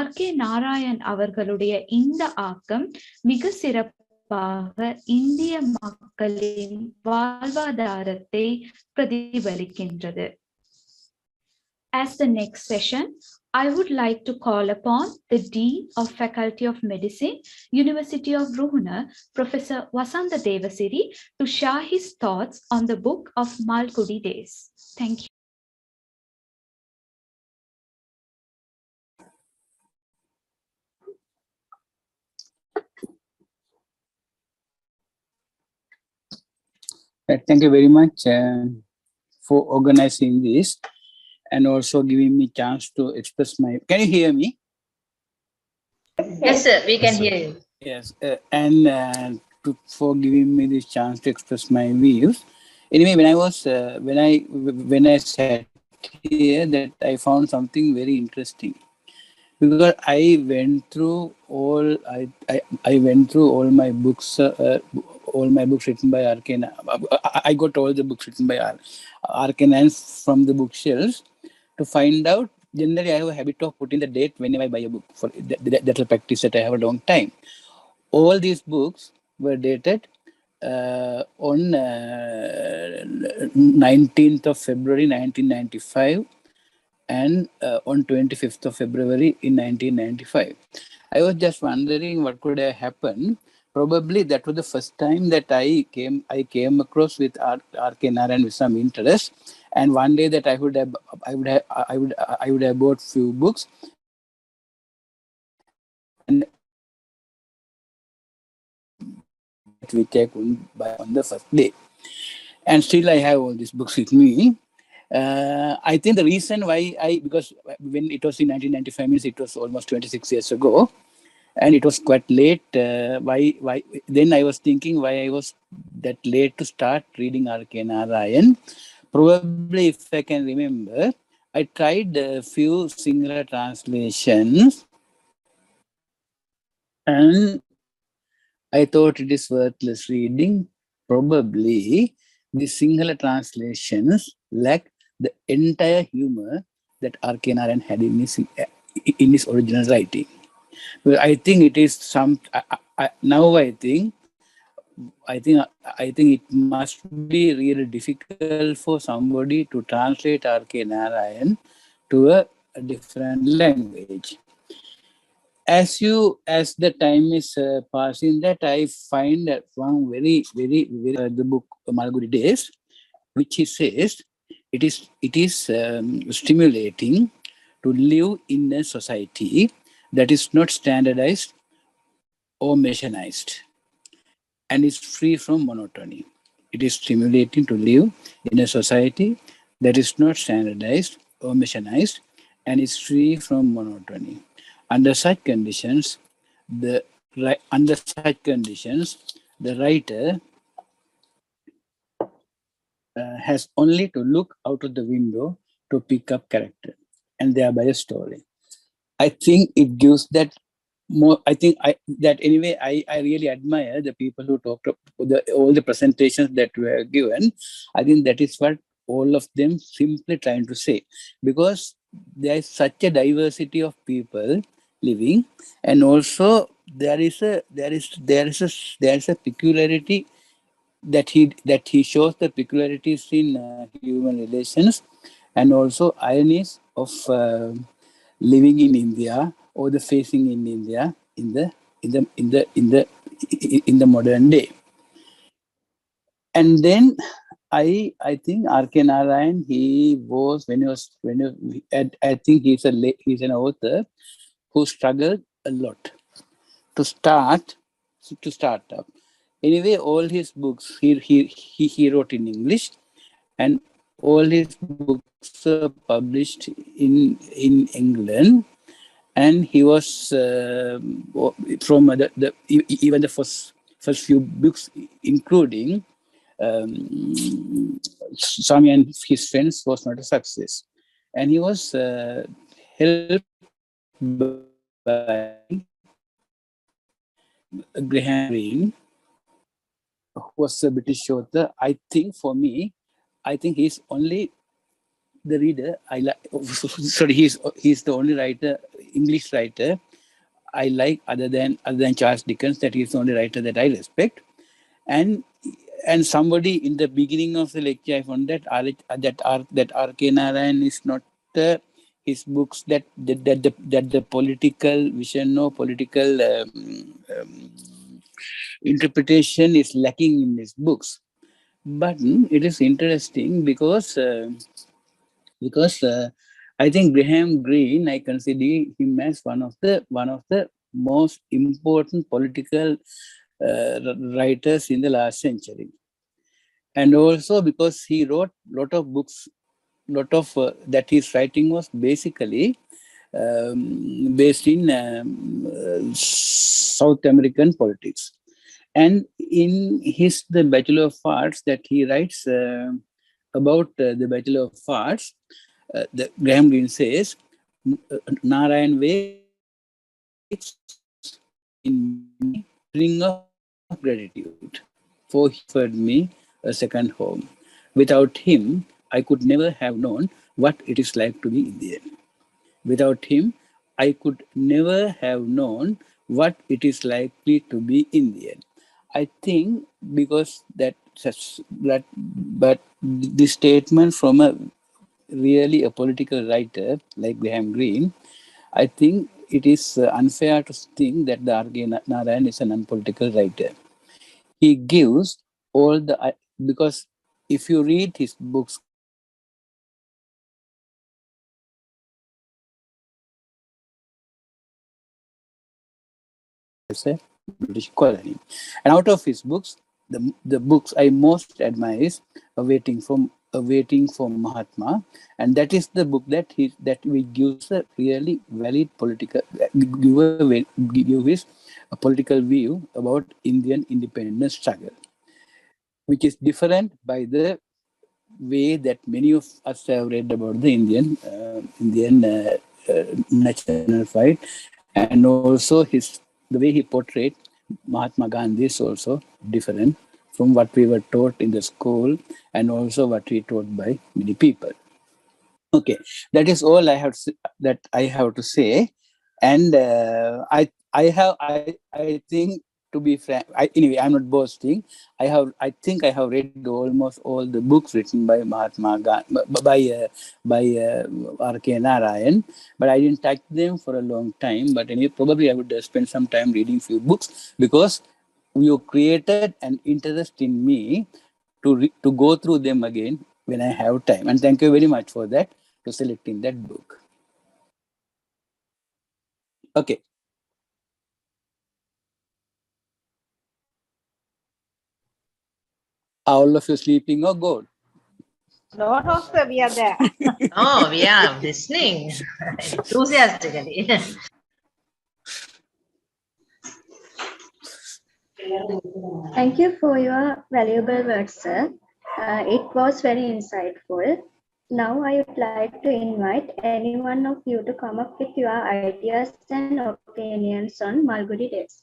R.K. நாராயண் அவர்களுடைய இந்த ஆக்கம் மிக சிறப்பாக இந்திய மக்களின் வாழ்வாதாரத்தை பிரதிபலிக்கின்றது. As the next session, I would like to call upon the Dean of Faculty of Medicine, University of Ruhuna, Professor Vasantha Devasiri, to share his thoughts on the book of Malgudi Days. Thank you. Thank you very much for organizing this and also giving me chance to express my. Can you hear me? Yes, sir. We can hear you. Yes, and for giving me this chance to express my views. Anyway, when I sat here, that I found something very interesting because I went through all my books. All my books written by R.K. I got all the books written by R.K. from the bookshelves to find out. Generally, I have a habit of putting the date whenever I buy a book. That's a practice that I have a long time. All these books were dated on 19th of February 1995 and on 25th of February in 1995. I was just wondering what could have happened. Probably that was the first time that I came across with R.K. Narayan with some interest. And one day that I would have bought few books, and which I couldn't buy on the first day. And still I have all these books with me. I think the reason why because when it was in 1995 means it was almost 26 years ago. And it was quite late. Why? Then I was thinking why I was that late to start reading R.K. Narayan. Probably, if I can remember, I tried a few Sinhala translations, and I thought it is worthless reading. Probably, the Sinhala translations lack the entire humor that R.K. Narayan had in his original writing. Well, I think it is now I think it must be really difficult for somebody to translate R.K. Narayan to a different language. As the time is passing, that I find that one very the book Malgudi Days, which he says it is stimulating to live in a society that is not standardized or mechanized and is free from monotony. It is stimulating to live in a society that is not standardized or mechanized and is free from monotony. Under such conditions, the writer has only to look out of the window to pick up character and thereby a story. I think it gives that more. I think that anyway, I really admire the people who talked all the presentations that were given. I think that is what all of them simply trying to say, because there is such a diversity of people living, and also there is a peculiarity that he shows the peculiarities in human relations, and also ironies of living in India or the facing in India in the modern day. And then I think R.K. Narayan, I think he's an author who struggled a lot to start up. Anyway, all his books he wrote in English, and all his books are published in England, and he was from even the first few books, including Swami and his friends, was not a success, and he was helped by Graham Greene, who was a British author. I think for me, I think he's only the reader I like. Sorry, he's the only writer, English writer I like, other than Charles Dickens. That is the only writer that I respect. And somebody in the beginning of the lecture, I found that R.K. Narayan is not his books, that the political vision or political interpretation is lacking in his books. But it is interesting because I think Graham Greene, I consider him as one of the most important political writers in the last century, and also because he wrote lot of books, that his writing was basically based in South American politics. And in the Bachelor of Arts that he writes about the Bachelor of Arts, Graham Greene says, Narayan wakes in me ring of gratitude, for he offered me a second home. Without him, I could never have known what it is like to be Indian. Without him, I could never have known what it is likely to be Indian. I think because but this statement from really a political writer like Graham Greene, I think it is unfair to think that the R.K. Narayan is an unpolitical writer. He gives all the, because if you read his books, as a British colony. And out of his books, the books I most admire is Awaiting for Mahatma, and that is the book that we gives a really valid political give his a political view about Indian independence struggle, which is different by the way that many of us have read about the Indian national fight, and also the way he portrayed Mahatma Gandhi is also different from what we were taught in the school, and also what we taught by many people. Okay, that is all that I have to say, and I think, to be frank, anyway, I'm not boasting. I think I have read almost all the books written by Mahatma Gandhi, by R.K. Narayan, but I didn't touch them for a long time. But anyway, probably I would spend some time reading few books, because you created an interest in me to go through them again when I have time. And thank you very much for that, to selecting that book. Okay. Are all of you sleeping or good? No, no, sir, we are there. Oh, we are listening enthusiastically. Thank you for your valuable words, sir. It was very insightful. Now I would like to invite any one of you to come up with your ideas and opinions on Malgudi Days.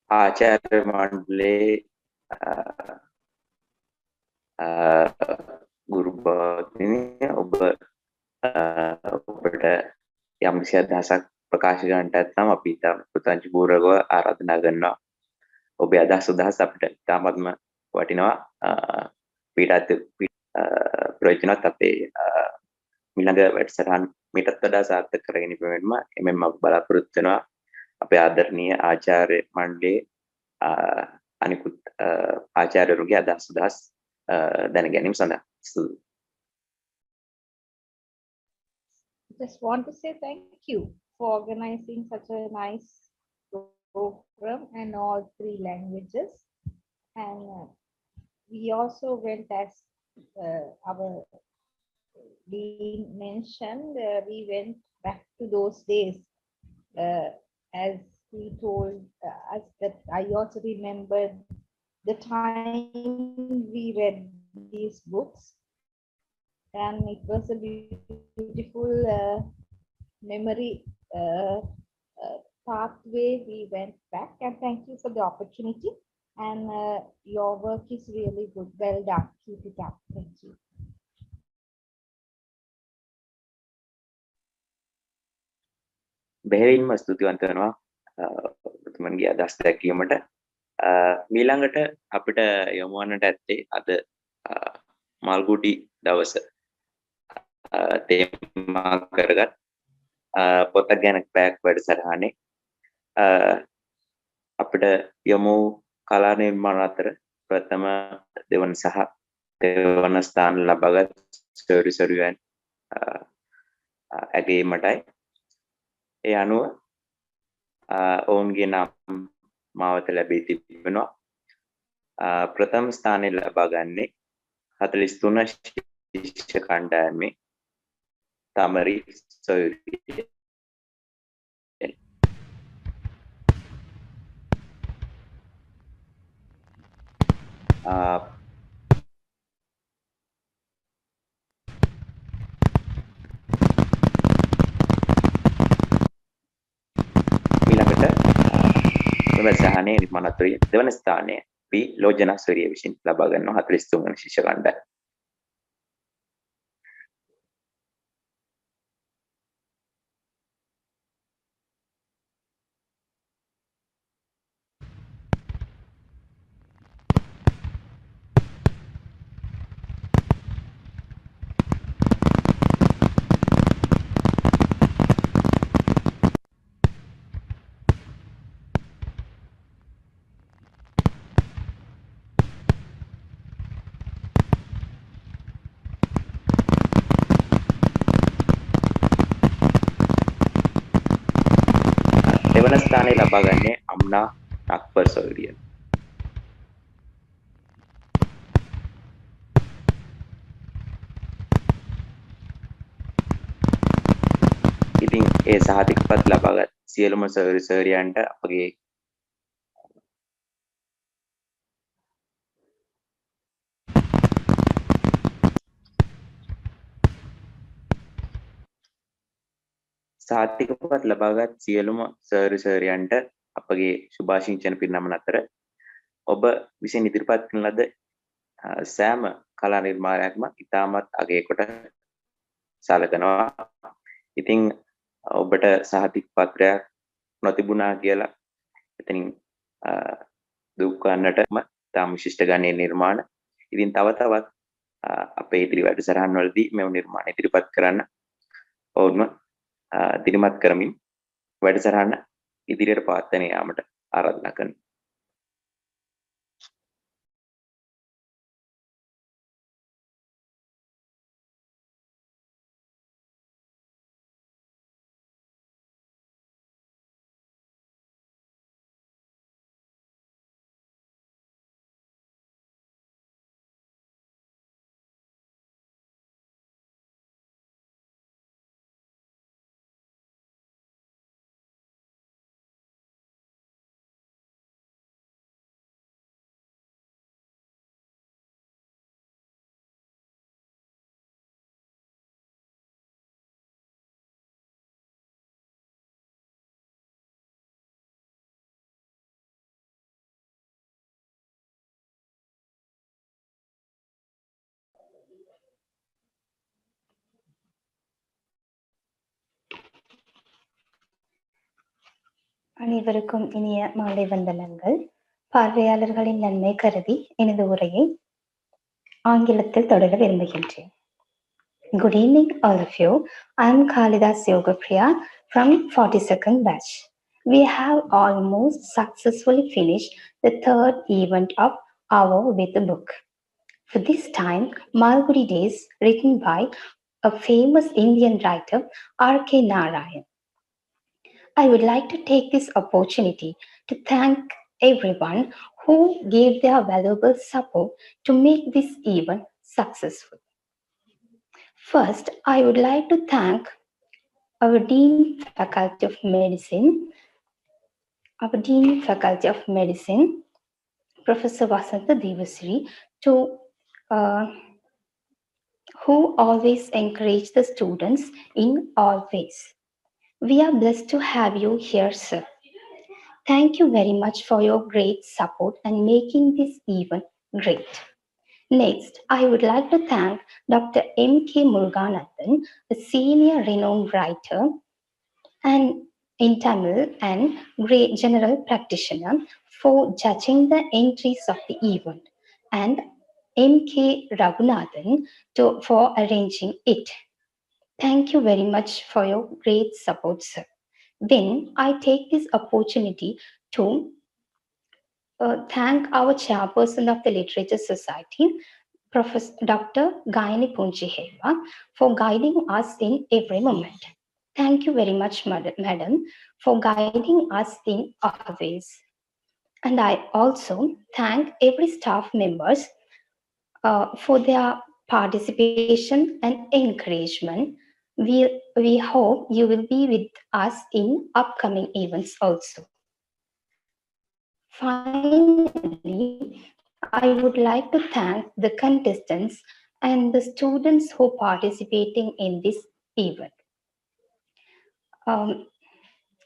ආචාර්ය මණ්ඩලයේ ගුරු බවතිනි ඔබ ඔබට යම් කිසි අදහසක් ප්‍රකාශ කරන්නට ඇත්නම් අපි ඉතාම කෘතඥපූර්වකව ආරාධනා කරනවා. ඔබේ අදහස් අපිට ඉතාමත්ම වටිනවා. පිටත් ප්‍රයෝජනවත් අපේ ඊළඟ වැඩසටහන් මීටත් වඩා සාර්ථක කර ගැනීමෙන්ම එමෙන්ම බලාපොරොත්තු වෙනවා අපේ ආදරණීය ආචාර්ය මණ්ඩලයේ අනිකුත් ආචාර්යවරුන්ගේ අදහස් දැන ගැනීම සඳහා. Just want to say thank you for organizing such a nice program in all three languages. And we also went as our dean mentioned, we went back to those days. As he told us that I also remembered the time we read these books. And it was a beautiful memory pathway we went back. And thank you for the opportunity. And your work is really good. Well done. Keep it up. Thank you. බෙහෙවින්ම ස්තුතිවන්ත වෙනවා ඔබතුමන්ගේ අදහස් දැක්වීමට. ඊළඟට අපිට යොමු වන්නට ඇත්තේ අද මල්ගුඩි දවස තේමා කරගත් පොතක් ගැන පැයක් වැඩසටහනේ අපිට යොමු කලා නිර්මාණ අතර ප්‍රථම දෙවන සහ දෙවන ස්ථාන ලබාගත් සොරිසොරියන් ඇගීමටයි. ඒ අනුව ඔවුන්ගේ නම් මාවත ලැබී තිබෙනවා. ප්‍රථම ස්ථානය ලබා ගන්නේ 43 ශිෂ්‍ය කණ්ඩායමේ තමරි සොයුරිය. වැඩසටහනේ නිර්මාණාත්මක දෙවන ස්ථානය පී ලෝජනා සූරිය විසින් ලබා ගන්නවා 43 වන ශිෂ්‍ය කණ්ඩායම. දෙවන ස්ථානය ලබා ගන්නේ අම්නා අක්බර් සොයුරිය. ඉතින් ඒ සහතිකපත් ලබාගත් සියලුම සොයුරියන්ට අපගේ සාතිකපත් ලබාගත් සියලුම සොයුරියන්ට අපගේ සුභාශිංසන පිරිනමන අතර ඔබ විසින් ඉදිරිපත් කරන ලද සෑම කලා නිර්මාණයක්ම ඉතාමත් අගය කොට සලකනවා. ඉතින් ඔබට සහතික පත්‍රයක් නොතිබුණා කියලා එතනින් දුක් ගන්නටම තාම විශිෂ්ට ගණයේ නිර්මාණ. ඉතින් තව තවත් අපේ ඉදිරි වැඩසටහන් වලදී මේ නිර්මාණ ඉදිරිපත් කරන්න ඔවුන්ව දිරිමත් කරමින් වැඩසටහන ඉදිරියට පවත්වාගෙන යාමට ආරාධනා කරනවා. அனைவருக்கும் இனிய மாலை வந்தனங்கள். பார்வையாளர்களின் நன்மை கருதி எனது உரையை ஆங்கிலத்தில் தொடர விரும்புகின்றேன். Good evening, all of you. I am Khalidas Yogapriya from 42nd batch. We have almost successfully finished the third event of our with the book. For this time, Malgudi Days, written by a famous Indian writer, R.K. Narayan. I would like to take this opportunity to thank everyone who gave their valuable support to make this event successful. First, I would like to thank our Dean Faculty of Medicine, Professor Vasantha Devasri, who always encourage the students in all ways. We are blessed to have you here, sir. Thank you very much for your great support and making this event great. Next, I would like to thank Dr. M.K. Muruganathan, a senior renowned writer and in Tamil and great general practitioner, for judging the entries of the event, and M.K. Raghunathan for arranging it. Thank you very much for your great support, sir. Then I take this opportunity to thank our chairperson of the Literature Society, Professor Dr. Gayani Punjiheva, for guiding us in every moment. Thank you very much, madam, for guiding us in our ways. And I also thank every staff members for their participation and encouragement. We hope you will be with us in upcoming events also. Finally, I would like to thank the contestants and the students who are participating in this event.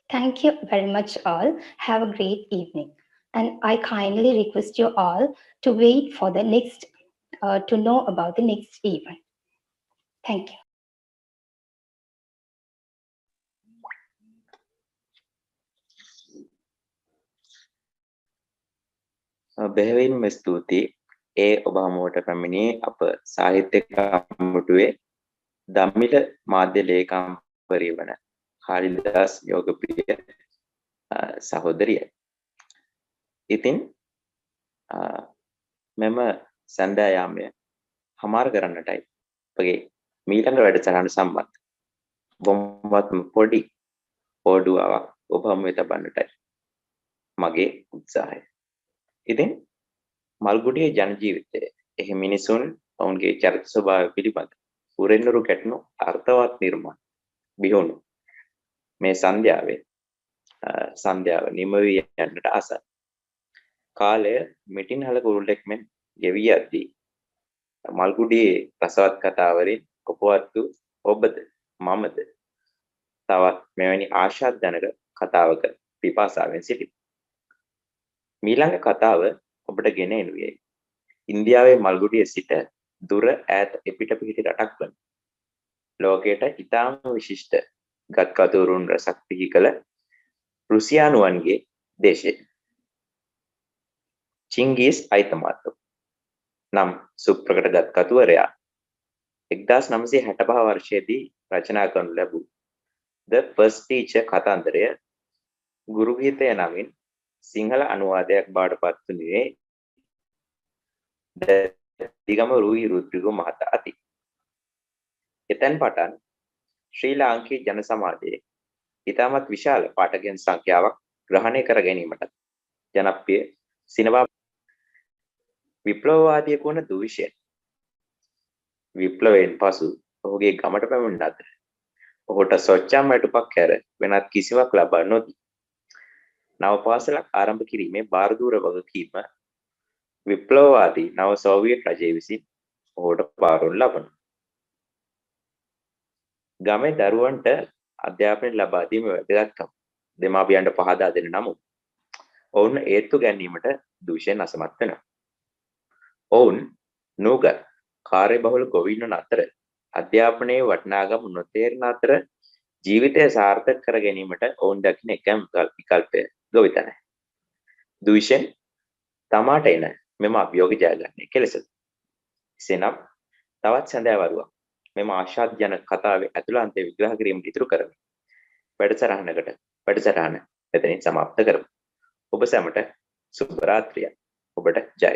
Thank you very much all. Have a great evening. And I kindly request you all to wait for the next, to know about the next event. Thank you. බෙහෙවින්ම ස්තුතියි. ඒ ඔබ හමුවට පැමිණි අප සාහිත්‍ය කමිටුවේ දමිළ මාධ්‍ය ලේකම්වරිය වන කාලිදාස් යෝගප්‍රිය සහෝදරියයි. ඉතින් මෙම සන්ධ්‍යායාමය හමාර කරන්නටයි අපගේ මීළඟ වැඩසටහන සම්බන්ධ බොම්බත්ම පොඩි පොඩුවක් ඔබ හමුවේ තබන්නටයි මගේ උත්සාහය. ඉතින් මල්ගුඩියේ ජන ජීවිතය එහි මිනිසුන් ඔවුන්ගේ චරිත ස්වභාවය පිළිබඳ උරෙන්නුරු ගැටුණු අර්ථවත් නිර්මාණ බිහුණු මේ සන්ධ්‍යාව නිම වී යන්නට ආසන්න. කාලය මිටින් හල කුරුල්ලෙක් මෙන් ගෙවී යද්දී මල්ගුඩියේ රසවත් කතාවලින් උපවත්තු ඔබද මමද තවත් මෙවැනි ආශාජනක කතාවක පිපාසාවෙන් සිටිමු. මීළඟ කතාව ඔබට ගෙන එනුයේ ඉන්දියාවේ මල්ගුඩිය සිට දුර ඈත එපිට පිහිටි රටක් වන ලෝකයට ඉතාම විශිෂ්ට ගත්කතුරුන් රසක් පිහි කළ රුසියානුවන්ගේ දේශය. චිංගීස් අයිතමාතෝ නම් සුප්‍රකට ගත්කතුවරයා 1965 වර්ෂයේදී රචනා කරනු ලැබූ The First Teacher කතාන්දරය ගුරු ගීතය නමින් සිංහල අනුවාදයක් බවට පත් වුණේ දිගම රූයි රුද්‍රිගෝ මහතා අති. එතෙන් පටන් ශ්‍රී ලාංකීය ජන සමාජයේ ඉතාමත් විශාල පාඨකයන් සංඛ්‍යාවක් ග්‍රහණය කර ගැනීමට ජනප්‍රිය සිනමා විප්ලවවාදියෙකු වන දුවිෂයන් විප්ලවයෙන් පසු ඔහුගේ ගමට පැමිණ අතර ඔහුට සොච්චම් වැටුපක් හැර වෙනත් කිසිවක් ලබා නොදී නව පාසලක් ආරම්භ කිරීමේ බාරදූර වගකීම විප්ලවවාදී නව සෝවියට් රජය විසින් ඔහුට බාරවනු ලබනවා. ගමේ දරුවන්ට අධ්‍යාපනය ලබා දීමේ වැදගත්කම දෙමාපියන්ට පහදා දෙන නමුත් ඔවුන් ඒත්තු ගැනීමට දූෂයෙන් අසමත් වෙනවා. ඔවුන් නූගත් කාර්යබහුල ගොවීන් වන අතර අධ්‍යාපනයේ වටිනාකම නොතේරෙන අතර ජීවිතය සාර්ථක කර ගැනීමට ඔවුන් දකින එකම විකල්පය ගොවිතැනයි. දූෂණ තමාට එන මෙම අභියෝග ජයගන්නේ කෙලෙසද. එසේනම් තවත් සැඳෑවරුවක් මෙම ආශාද්‍යජනක කතාවේ ඇතුළාන්තය විග්‍රහ කිරීමට ඉතුරු කරමි. වැඩසටහන එතනින් සමාප්ත කරමු. ඔබ සැමට සුබ රාත්‍රියක්. ඔබට ජය.